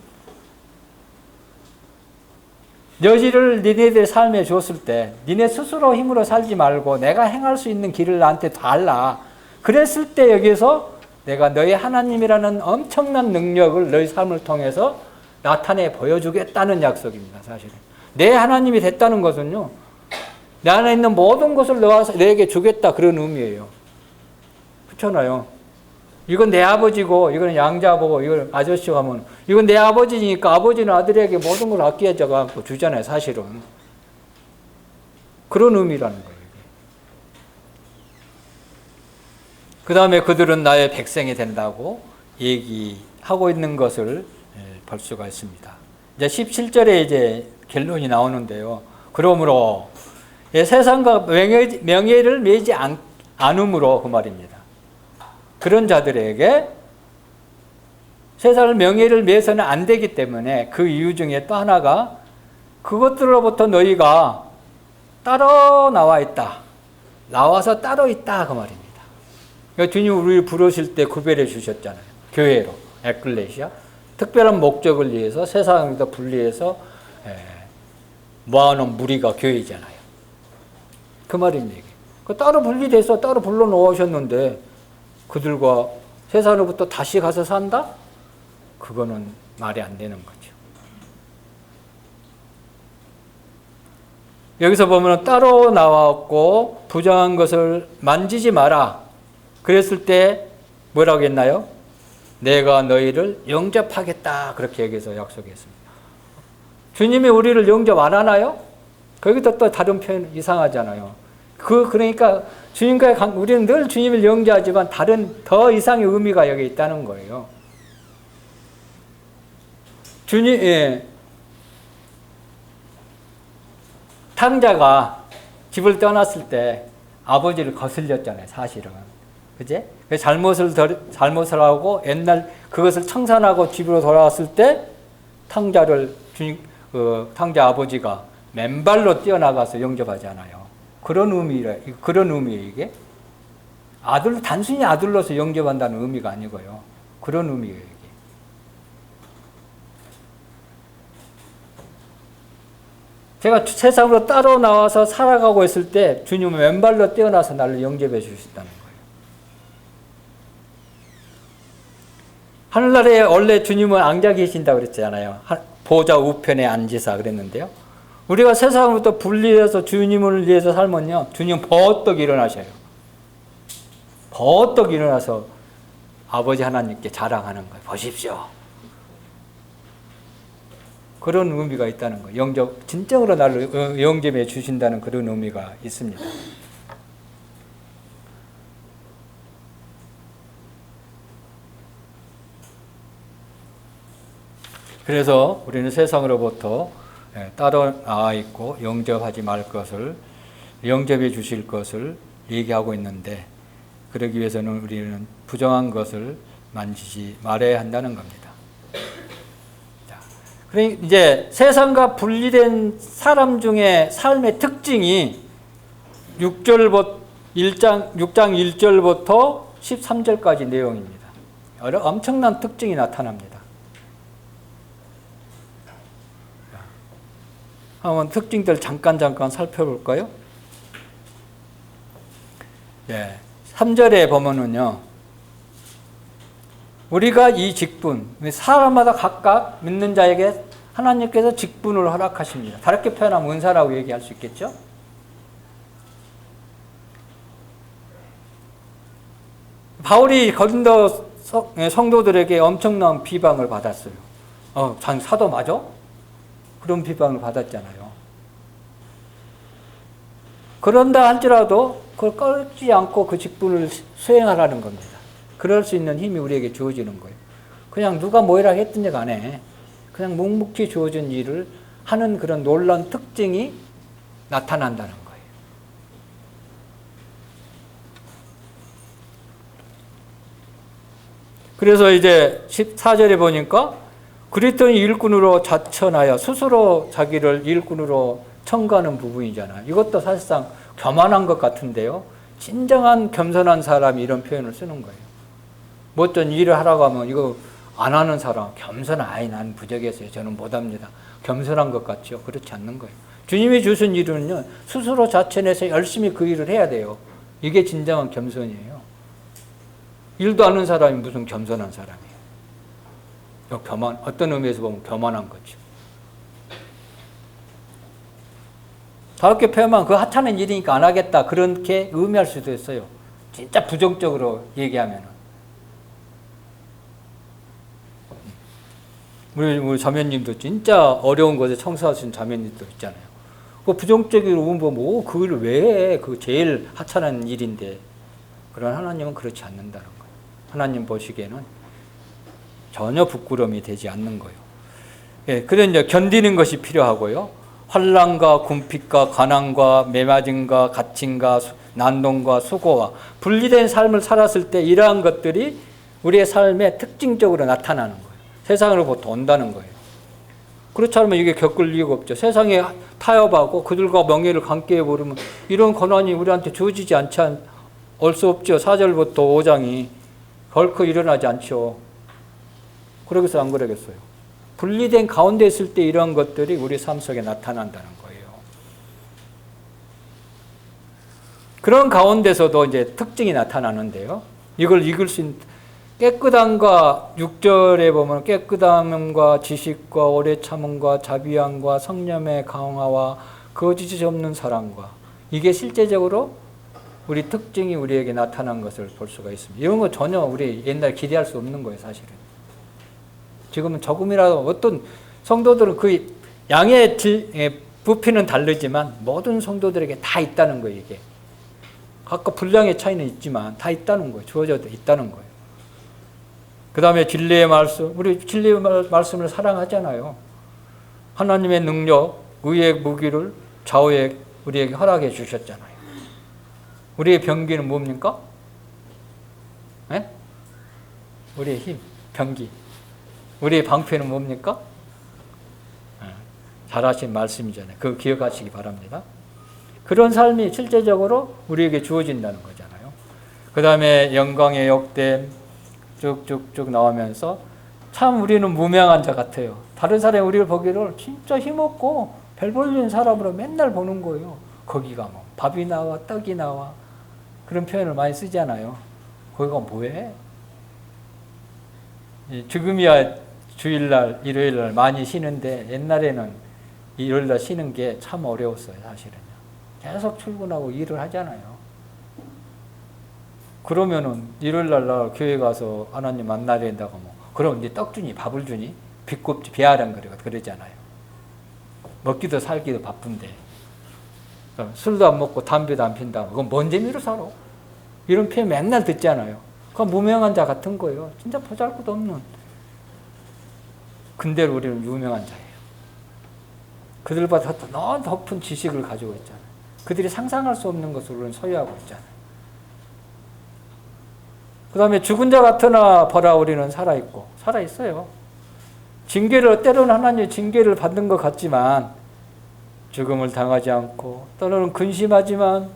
여지를 니네들 삶에 줬을 때 니네 스스로 힘으로 살지 말고 내가 행할 수 있는 길을 나한테 달라. 그랬을 때 여기서 내가 너희 하나님이라는 엄청난 능력을 너희 삶을 통해서 나타내 보여주겠다는 약속입니다. 사실은 내 하나님이 됐다는 것은요, 내 안에 있는 모든 것을 너에게 주겠다, 그런 의미예요. 그렇잖아요. 이건 내 아버지고 이건 양자보고 이건 아저씨가 하면 이건 내 아버지니까 아버지는 아들에게 모든 걸 아껴져갖고 주잖아요. 사실은 그런 의미라는 거예요. 그 다음에 그들은 나의 백성이 된다고 얘기하고 있는 것을 볼 수가 있습니다. 이제 17절에 이제 결론이 나오는데요. 그러므로 세상과 명예를 매지 않음으로, 그 말입니다. 그런 자들에게 세상을 명예를 매서는 안 되기 때문에 그 이유 중에 또 하나가 그것들로부터 너희가 따로 나와 있다. 나와서 따로 있다, 그 말입니다. 그러니까 주님 우리를 부르실 때 구별해 주셨잖아요. 교회로, 에클레시아. 특별한 목적을 위해서 세상에서 분리해서 모아놓은 무리가 교회잖아요. 그 말입니다. 따로 분리돼서 따로 불러 놓으셨는데 그들과 세상으로부터 다시 가서 산다? 그거는 말이 안 되는 거죠. 여기서 보면 따로 나왔고 부정한 것을 만지지 마라. 그랬을 때 뭐라고 했나요? 내가 너희를 영접하겠다. 그렇게 여기서 약속했습니다. 주님이 우리를 영접 안 하나요? 거기도 또 다른 표현 이상하잖아요. 그러니까 주님과 우리는 늘 주님을 영접하지만 다른 더 이상의 의미가 여기 있다는 거예요. 탕자가 집을 떠났을 때 아버지를 거슬렸잖아요. 사실은. 그제? 잘못을 하고 옛날 그것을 청산하고 집으로 돌아왔을 때 탕자 아버지가 맨발로 뛰어나가서 영접하잖아요. 그런 의미예요, 이게. 단순히 아들로서 영접한다는 의미가 아니고요. 그런 의미예요, 이게. 제가 세상으로 따로 나와서 살아가고 있을 때 주님은 맨발로 뛰어나서 나를 영접해 주신다는 거예요. 하늘나라에 원래 주님은 앉아 계신다고 그랬잖아요. 보좌 우편에 앉으사 그랬는데요. 우리가 세상으로부터 분리해서 주님을 위해서 살면요, 주님은 버떡 일어나셔요. 버떡 일어나서 아버지 하나님께 자랑하는 거예요. 보십시오. 그런 의미가 있다는 거예요. 진정으로 나를 영접해 주신다는 그런 의미가 있습니다. 그래서 우리는 세상으로부터 따로 나와 있고 영접하지 말 것을, 영접해 주실 것을 얘기하고 있는데, 그러기 위해서는 우리는 부정한 것을 만지지 말아야 한다는 겁니다. 그러니까 이제 세상과 분리된 사람 중에 삶의 특징이 6장 1절부터 13절까지 내용입니다. 엄청난 특징이 나타납니다. 한번 특징들 잠깐 살펴볼까요? 3절에 보면은요, 우리가 이 직분, 사람마다 각각 믿는 자에게 하나님께서 직분을 허락하십니다. 다르게 표현하면 은사라고 얘기할 수 있겠죠? 바울이 고린도 성도들에게 엄청난 비방을 받았어요. 사도 맞아? 그런 비방을 받았잖아요. 그런다 할지라도 그걸 꺼지 않고 그 직분을 수행하라는 겁니다. 그럴 수 있는 힘이 우리에게 주어지는 거예요. 그냥 누가 뭐라 했든지 간에 그냥 묵묵히 주어진 일을 하는 그런 놀라운 특징이 나타난다는 거예요. 그래서 이제 14절에 보니까 그리스도인 일꾼으로 자천하여 스스로 자기를 일꾼으로 청구하는 부분이잖아요. 이것도 사실상 교만한 것 같은데요. 진정한 겸손한 사람이 이런 표현을 쓰는 거예요. 뭐 어떤 일을 하라고 하면 이거 안 하는 사람, 겸손한, 난 부족해서요. 저는 못합니다. 겸손한 것 같죠? 그렇지 않는 거예요. 주님이 주신 일은요, 스스로 자천해서 열심히 그 일을 해야 돼요. 이게 진정한 겸손이에요. 일도 아는 사람이 무슨 겸손한 사람이에요. 어떤 의미에서 보면 교만한 거죠. 다르게 표현하면 그 하찮은 일이니까 안 하겠다. 그렇게 의미할 수도 있어요. 진짜 부정적으로 얘기하면. 우리 자매님도 진짜 어려운 곳에 청소하신 자매님도 있잖아요. 그 부정적으로 보면 그 일을 왜 해? 그 제일 하찮은 일인데. 그런 하나님은 그렇지 않는다는 거예요. 하나님 보시기에는 전혀 부끄러움이 되지 않는 거예요. 예, 그래서 이제 견디는 것이 필요하고요. 환난과 궁핍과 가난과 매맞음과 갇힘과 난동과 수고와 분리된 삶을 살았을 때 이러한 것들이 우리의 삶에 특징적으로 나타나는 거예요. 세상으로부터 온다는 거예요. 그렇지 않으면 이게 겪을 이유가 없죠. 세상에 타협하고 그들과 명예를 함께 해버리면 이런 고난이 우리한테 주어지지 올 수 없죠. 4절부터 5장이 결코 일어나지 않죠. 그러겠어요? 안 그러겠어요? 분리된 가운데 있을 때 이런 것들이 우리 삶 속에 나타난다는 거예요. 그런 가운데서도 이제 특징이 나타나는데요. 이걸 읽을 수 있는 깨끗함과 6절에 보면 깨끗함과 지식과 오래 참음과 자비함과 성령의 강화와 거짓이 없는 사랑과 이게 실제적으로 우리 특징이 우리에게 나타난 것을 볼 수가 있습니다. 이런 거 전혀 우리 옛날 기대할 수 없는 거예요, 사실은. 지금은 조금이라도 어떤 성도들은 그 양의 부피는 다르지만 모든 성도들에게 다 있다는 거예요, 이게. 각각 분량의 차이는 있지만 다 있다는 거예요. 주어져 있다는 거예요. 그 다음에 진리의 말씀, 우리 진리의 말씀을 사랑하잖아요. 하나님의 능력, 의의 무기를 좌우에 우리에게 허락해 주셨잖아요. 우리의 병기는 뭡니까? 네? 우리의 힘, 병기. 우리의 방패는 뭡니까? 잘하신 말씀이잖아요. 그거 기억하시기 바랍니다. 그런 삶이 실제적으로 우리에게 주어진다는 거잖아요. 그 다음에 영광의 역됨 쭉쭉쭉 나오면서 참 우리는 무명한 자 같아요. 다른 사람이 우리를 보기를 진짜 힘없고 별 볼일 사람으로 맨날 보는 거예요. 거기가 뭐 밥이 나와 떡이 나와 그런 표현을 많이 쓰잖아요. 거기가 뭐해? 지금이야 주일날, 일요일날 많이 쉬는데 옛날에는 일요일날 쉬는 게 참 어려웠어요, 사실은. 계속 출근하고 일을 하잖아요. 그러면은 일요일날 날 교회 가서 하나님 만나야 된다고 뭐 그럼 이제 떡 주니 밥을 주니 비꼽지 비하란 그러잖아요. 먹기도 살기도 바쁜데 술도 안 먹고 담배도 안 핀다. 그건 뭔 재미로 살아? 이런 표현 맨날 듣잖아요. 그건 무명한 자 같은 거예요. 진짜 보잘것도 없는. 근데 우리는 유명한 자예요. 그들보다 더 높은 지식을 가지고 있잖아요. 그들이 상상할 수 없는 것을 우리는 소유하고 있잖아요. 그 다음에 죽은 자 같으나 보라 우리는 살아있고 살아있어요. 징계를 때로는 하나님의 징계를 받는 것 같지만 죽음을 당하지 않고 때로는 근심하지만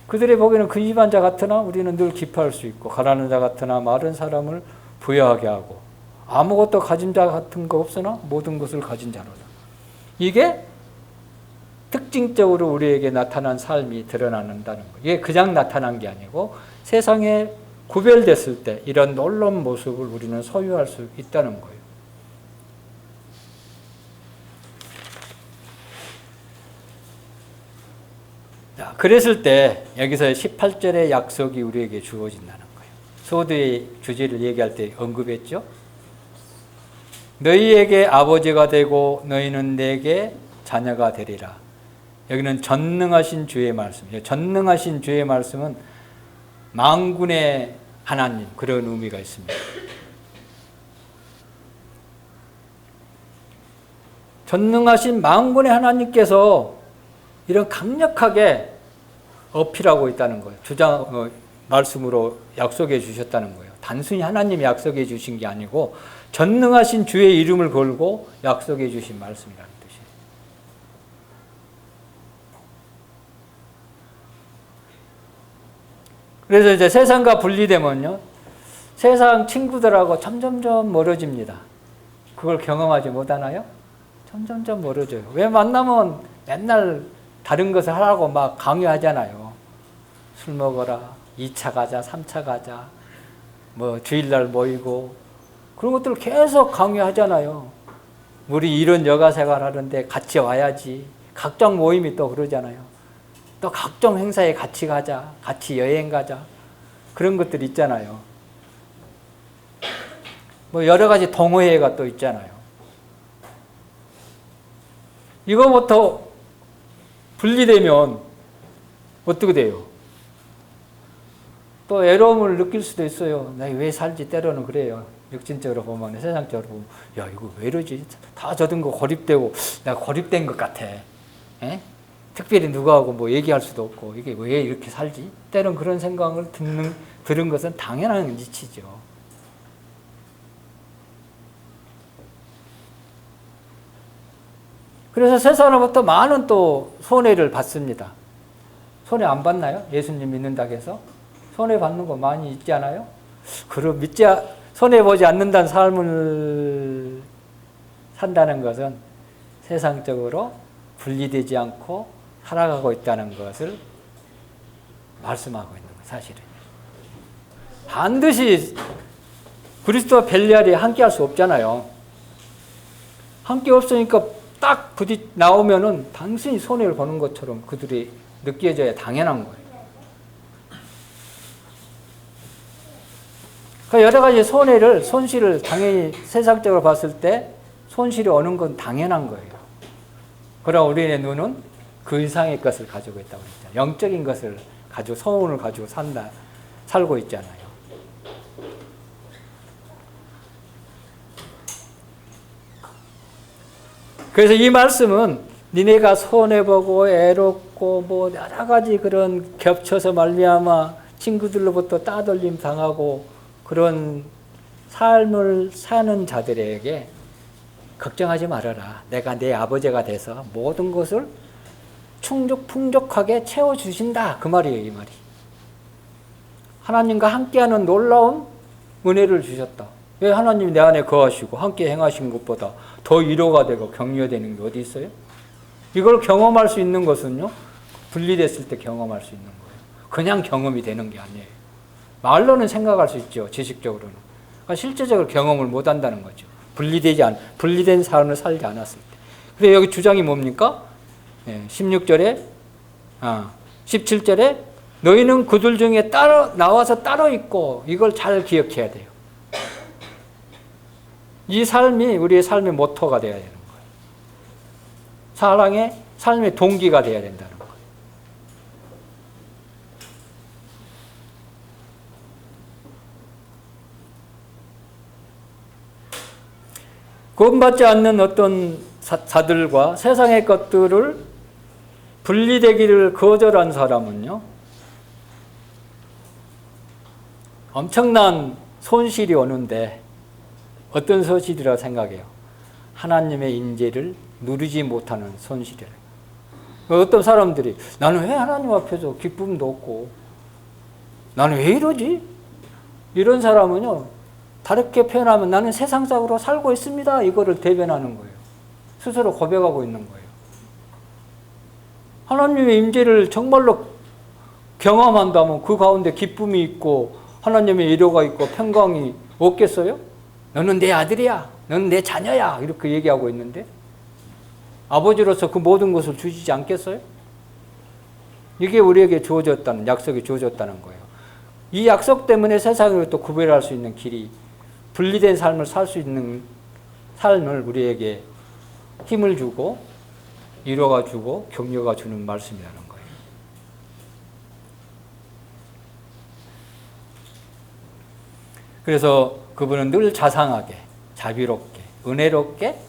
그들의 보기에는 근심한 자 같으나 우리는 늘 기뻐할 수 있고 가난한 자 같으나 마른 사람을 부여하게 하고 아무것도 가진 자 같은 거 없으나 모든 것을 가진 자로다. 이게 특징적으로 우리에게 나타난 삶이 드러난다는 거예요. 이게 그냥 나타난 게 아니고 세상에 구별됐을 때 이런 놀라운 모습을 우리는 소유할 수 있다는 거예요. 자, 그랬을 때 여기서 18절의 약속이 우리에게 주어진다는 거예요. 소도의 주제를 얘기할 때 언급했죠. 너희에게 아버지가 되고 너희는 내게 자녀가 되리라. 여기는 전능하신 주의 말씀이에요. 전능하신 주의 말씀은 만군의 하나님, 그런 의미가 있습니다. 전능하신 만군의 하나님께서 이런 강력하게 어필하고 있다는 거예요. 말씀으로 약속해 주셨다는 거예요. 단순히 하나님이 약속해 주신 게 아니고 전능하신 주의 이름을 걸고 약속해 주신 말씀이라는 뜻이에요. 그래서 이제 세상과 분리되면요, 세상 친구들하고 점점점 멀어집니다. 그걸 경험하지 못하나요? 점점점 멀어져요. 왜 만나면 맨날 다른 것을 하라고 막 강요하잖아요. 술 먹어라, 2차 가자, 3차 가자, 뭐 주일날 모이고, 그런 것들을 계속 강요하잖아요. 우리 이런 여가 생활 하는데 같이 와야지. 각종 모임이 또 그러잖아요. 또 각종 행사에 같이 가자, 같이 여행 가자, 그런 것들 있잖아요. 뭐 여러 가지 동호회가 또 있잖아요. 이거부터 분리되면 어떻게 돼요? 또 외로움을 느낄 수도 있어요. 나 왜 살지? 때로는 그래요. 육신적으로 보면, 세상적으로 보면, 야, 이거 왜 이러지? 다 저든 거 고립되고, 내가 고립된 것 같아. 에? 특별히 누구하고 뭐 얘기할 수도 없고, 이게 왜 이렇게 살지? 때론 그런 생각을 들은 것은 당연한 이치죠. 그래서 세상으로부터 많은 또 손해를 받습니다. 손해 안 받나요? 예수님 믿는다고 해서? 손해 받는 거 많이 있지 않아요? 그럼 손해 보지 않는다는 삶을 산다는 것은 세상적으로 분리되지 않고 살아가고 있다는 것을 말씀하고 있는 거예요, 사실은. 반드시 그리스도와 벨리알이 함께 할 수 없잖아요. 함께 없으니까 딱 부딪 나오면은 당신이 손해를 보는 것처럼 그들이 느껴져야 당연한 거예요. 그 여러 가지 손실을 당연히 세상적으로 봤을 때 손실이 오는 건 당연한 거예요. 그러나 우리의 눈은 그 이상의 것을 가지고 있다고 했잖아요. 영적인 것을 가지고, 소원을 가지고 살고 있잖아요. 그래서 이 말씀은 니네가 손해보고 애롭고 뭐 여러 가지 그런 겹쳐서 말미암아 친구들로부터 따돌림 당하고 그런 삶을 사는 자들에게 걱정하지 말아라. 내가 내 아버지가 돼서 모든 것을 풍족하게 채워주신다. 그 말이에요, 이 말이. 하나님과 함께하는 놀라운 은혜를 주셨다. 왜 하나님이 내 안에 거하시고 함께 행하신 것보다 더 위로가 되고 격려되는 게 어디 있어요? 이걸 경험할 수 있는 것은요, 분리됐을 때 경험할 수 있는 거예요. 그냥 경험이 되는 게 아니에요. 말로는 생각할 수 있죠, 지식적으로는. 그러니까 실제적으로 경험을 못 한다는 거죠. 분리된 삶을 살지 않았을 때. 그래서 여기 주장이 뭡니까? 16절에, 17절에 너희는 그들 중에 나와서 따로 있고, 이걸 잘 기억해야 돼요. 이 삶이 우리의 삶의 모토가 되어야 되는 거예요. 삶의 동기가 되어야 된다는 거예요. 구원받지 않는 어떤 자들과 세상의 것들을 분리되기를 거절한 사람은요, 엄청난 손실이 오는데 어떤 손실이라고 생각해요? 하나님의 인재를 누리지 못하는 손실이래요. 어떤 사람들이 나는 왜 하나님 앞에서 기쁨도 없고 나는 왜 이러지? 이런 사람은요, 다르게 표현하면 나는 세상적으로 살고 있습니다. 이거를 대변하는 거예요. 스스로 고백하고 있는 거예요. 하나님의 임재를 정말로 경험한다면 그 가운데 기쁨이 있고 하나님의 위로가 있고 평강이 없겠어요? 너는 내 아들이야. 너는 내 자녀야. 이렇게 얘기하고 있는데 아버지로서 그 모든 것을 주시지 않겠어요? 이게 우리에게 주어졌다는, 약속이 주어졌다는 거예요. 이 약속 때문에 세상을 또 구별할 수 있는 길이, 분리된 삶을 살 수 있는 삶을 우리에게 힘을 주고 위로가 주고 격려가 주는 말씀이라는 거예요. 그래서 그분은 늘 자상하게, 자비롭게, 은혜롭게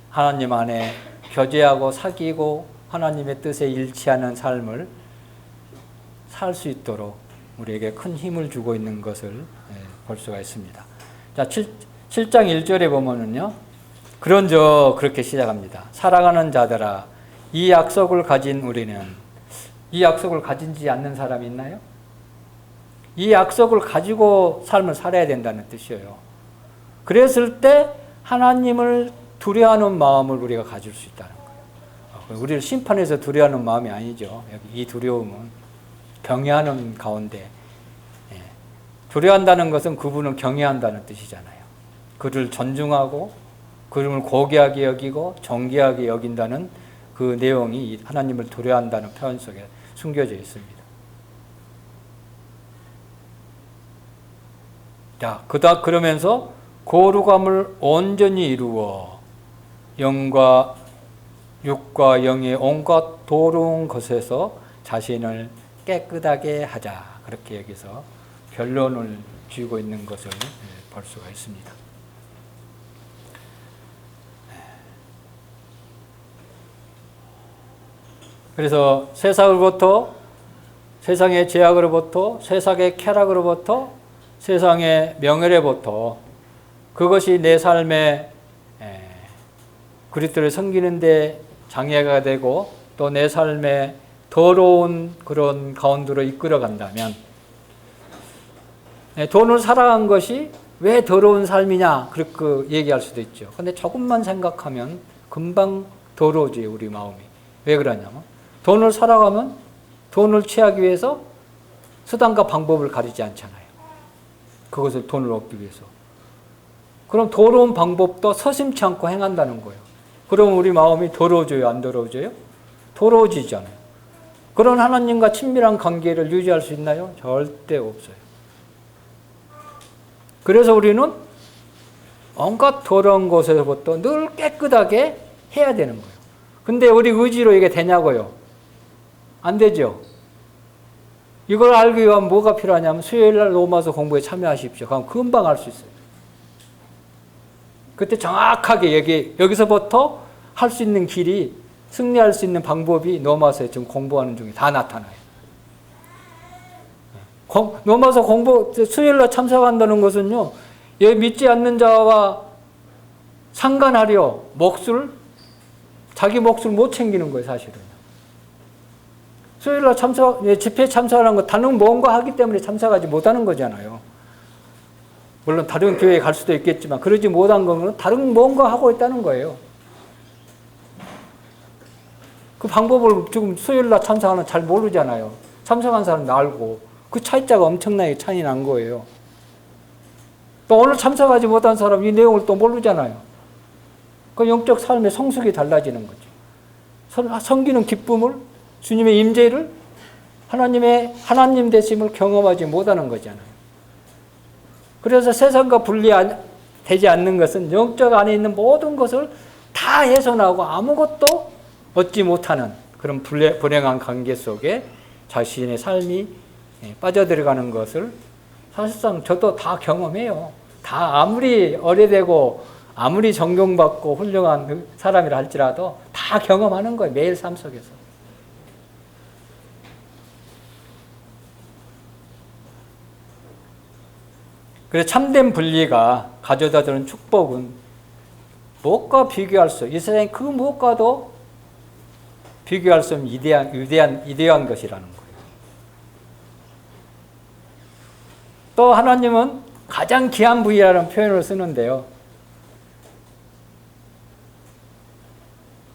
하나님 안에 교제하고 사귀고 하나님의 뜻에 일치하는 삶을 살 수 있도록 우리에게 큰 힘을 주고 있는 것을 볼 수가 있습니다. 자, 7장 1절에 보면은요, 그렇게 시작합니다. 사랑하는 자들아, 이 약속을 가진 우리는, 이 약속을 가진지 않는 사람이 있나요? 이 약속을 가지고 삶을 살아야 된다는 뜻이에요. 그랬을 때 하나님을 두려워하는 마음을 우리가 가질 수 있다는 거예요. 우리를 심판해서 두려워하는 마음이 아니죠. 이 두려움은 경외하는 가운데, 두려워한다는 것은 그분을 경외한다는 뜻이잖아요. 그를 존중하고 그를 고귀하게 여기고 존귀하게 여긴다는 그 내용이 하나님을 두려워한다는 표현 속에 숨겨져 있습니다. 자, 그러면서 거룩함을 온전히 이루어 영과 육과 영의 온갖 더러운 것에서 자신을 깨끗하게 하자. 그렇게 여기서 결론을 쥐고 있는 것을 볼 수가 있습니다. 그래서 세상으로부터, 세상의 제약으로부터, 세상의 쾌락으로부터, 세상의 명예로부터, 그것이 내 삶에 그리스도를 섬기는 데 장애가 되고 또 내 삶에 더러운 그런 가운데로 이끌어 간다면, 돈을 살아간 것이 왜 더러운 삶이냐 그렇게 얘기할 수도 있죠. 근데 조금만 생각하면 금방 더러워져요, 우리 마음이. 왜 그러냐면 돈을 살아가면 돈을 취하기 위해서 수단과 방법을 가리지 않잖아요. 그것을 돈을 얻기 위해서. 그럼 더러운 방법도 서심치 않고 행한다는 거예요. 그럼 우리 마음이 더러워져요, 안 더러워져요? 더러워지잖아요. 그런 하나님과 친밀한 관계를 유지할 수 있나요? 절대 없어요. 그래서 우리는 온갖 더러운 것에서부터 늘 깨끗하게 해야 되는 거예요. 근데 우리 의지로 이게 되냐고요? 안 되죠. 이걸 알기 위한 뭐가 필요하냐면 수요일날 로마서 공부에 참여하십시오. 그럼 금방 알 수 있어요. 그때 정확하게 여기서부터 할 수 있는 길이, 승리할 수 있는 방법이 로마서에 지금 공부하는 중에 다 나타나요. 로마서 공부, 수요일날 참석한다는 것은요, 여기 믿지 않는 자와 상관하려 자기 몫을 못 챙기는 거예요, 사실은. 수요일날 집회에 참석하는 거 다른 뭔가 하기 때문에 참석하지 못하는 거잖아요. 물론 다른 교회에 갈 수도 있겠지만 그러지 못한 건 다른 뭔가 하고 있다는 거예요. 그 방법을 지금 수요일날 참석하는 잘 모르잖아요. 참석한 사람은 알고 그 차이자가 엄청나게 차이 난 거예요. 또 오늘 참석하지 못한 사람 이 내용을 또 모르잖아요. 그 영적 삶의 성숙이 달라지는 거죠. 섬기는 기쁨을, 주님의 임재를, 하나님 되심을 경험하지 못하는 거잖아요. 그래서 세상과 분리되지 않는 것은 영적 안에 있는 모든 것을 다 훼손하고 아무것도 얻지 못하는 그런 불행한 관계 속에 자신의 삶이 빠져들어가는 것을 사실상 저도 다 경험해요. 다 아무리 어려되고 아무리 존경받고 훌륭한 사람이라 할지라도 다 경험하는 거예요. 매일 삶 속에서. 그래서 참된 분리가 가져다 주는 축복은 무엇과 비교할 수, 이 세상에 그 무엇과도 비교할 수 없는 위대한 것이라는 거예요. 또 하나님은 가장 귀한 부위라는 표현을 쓰는데요.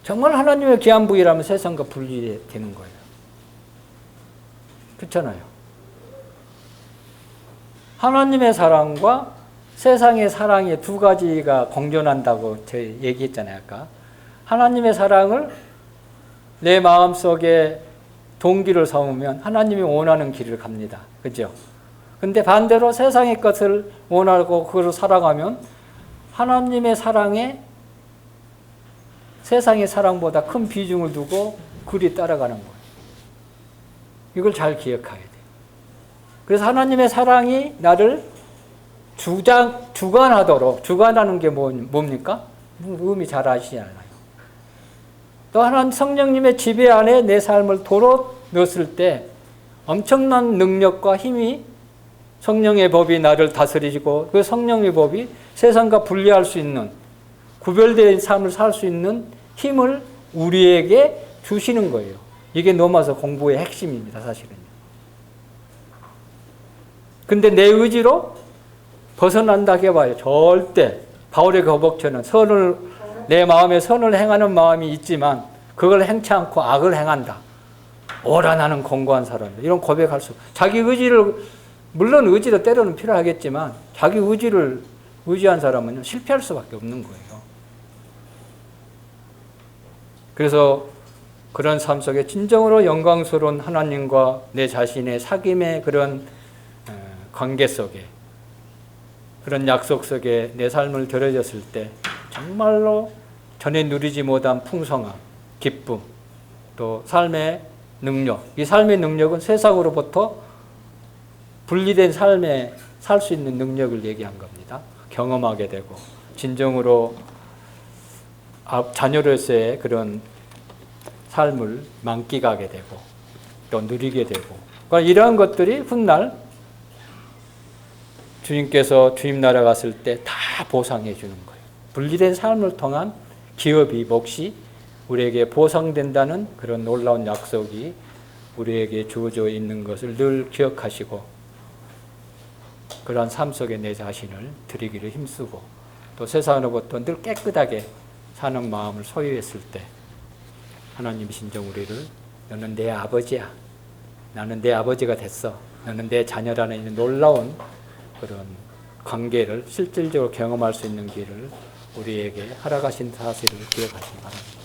정말 하나님의 귀한 부위라면 세상과 분리되는 거예요. 그렇잖아요. 하나님의 사랑과 세상의 사랑의 두 가지가 공존한다고 제가 얘기했잖아요, 아까. 하나님의 사랑을 내 마음속에 동기를 삼으면 하나님이 원하는 길을 갑니다. 그죠? 근데 반대로 세상의 것을 원하고 그걸 살아가면 하나님의 사랑에 세상의 사랑보다 큰 비중을 두고 그리 따라가는 거예요. 이걸 잘 기억해야 돼요. 그래서 하나님의 사랑이 나를 주관하도록, 주관하는 게 뭡니까? 의미 잘 아시잖아요. 또 하나님 성령님의 지배 안에 내 삶을 도로 넣었을 때 엄청난 능력과 힘이 성령의 법이 나를 다스리고 그 성령의 법이 세상과 분리할 수 있는 구별된 삶을 살 수 있는 힘을 우리에게 주시는 거예요. 이게 노마서 공부의 핵심입니다, 사실은요. 근데 내 의지로 벗어난다고 해봐요. 절대. 바울의 거복처럼 내 마음에 선을 행하는 마음이 있지만 그걸 행치 않고 악을 행한다. 오라 나는 공고한 사람이다. 이런 고백할 수. 자기 의지를, 물론 의지도 때로는 필요하겠지만 자기 의지를 의지한 사람은 실패할 수밖에 없는 거예요. 그래서 그런 삶 속에 진정으로 영광스러운 하나님과 내 자신의 사귐의 그런 관계 속에, 그런 약속 속에 내 삶을 들여졌을 때 정말로 전에 누리지 못한 풍성함, 기쁨, 또 삶의 능력, 이 삶의 능력은 세상으로부터 분리된 삶에 살 수 있는 능력을 얘기한 겁니다. 경험하게 되고 진정으로 자녀로서의 그런 삶을 만끽하게 되고 또 누리게 되고, 그러니까 이러한 것들이 훗날 주님께서 주님 나라 갔을 때 다 보상해 주는 거예요. 분리된 삶을 통한 기업이, 몫이 우리에게 보상된다는 그런 놀라운 약속이 우리에게 주어져 있는 것을 늘 기억하시고 그러한 삶 속에 내 자신을 드리기를 힘쓰고 또 세상으로부터 늘 깨끗하게 사는 마음을 소유했을 때 하나님이 진정 우리를 너는 내 아버지야. 나는 내 아버지가 됐어. 너는 내 자녀라는 이 놀라운 그런 관계를 실질적으로 경험할 수 있는 길을 우리에게 허락하신 사실을 기억하시기 바랍니다.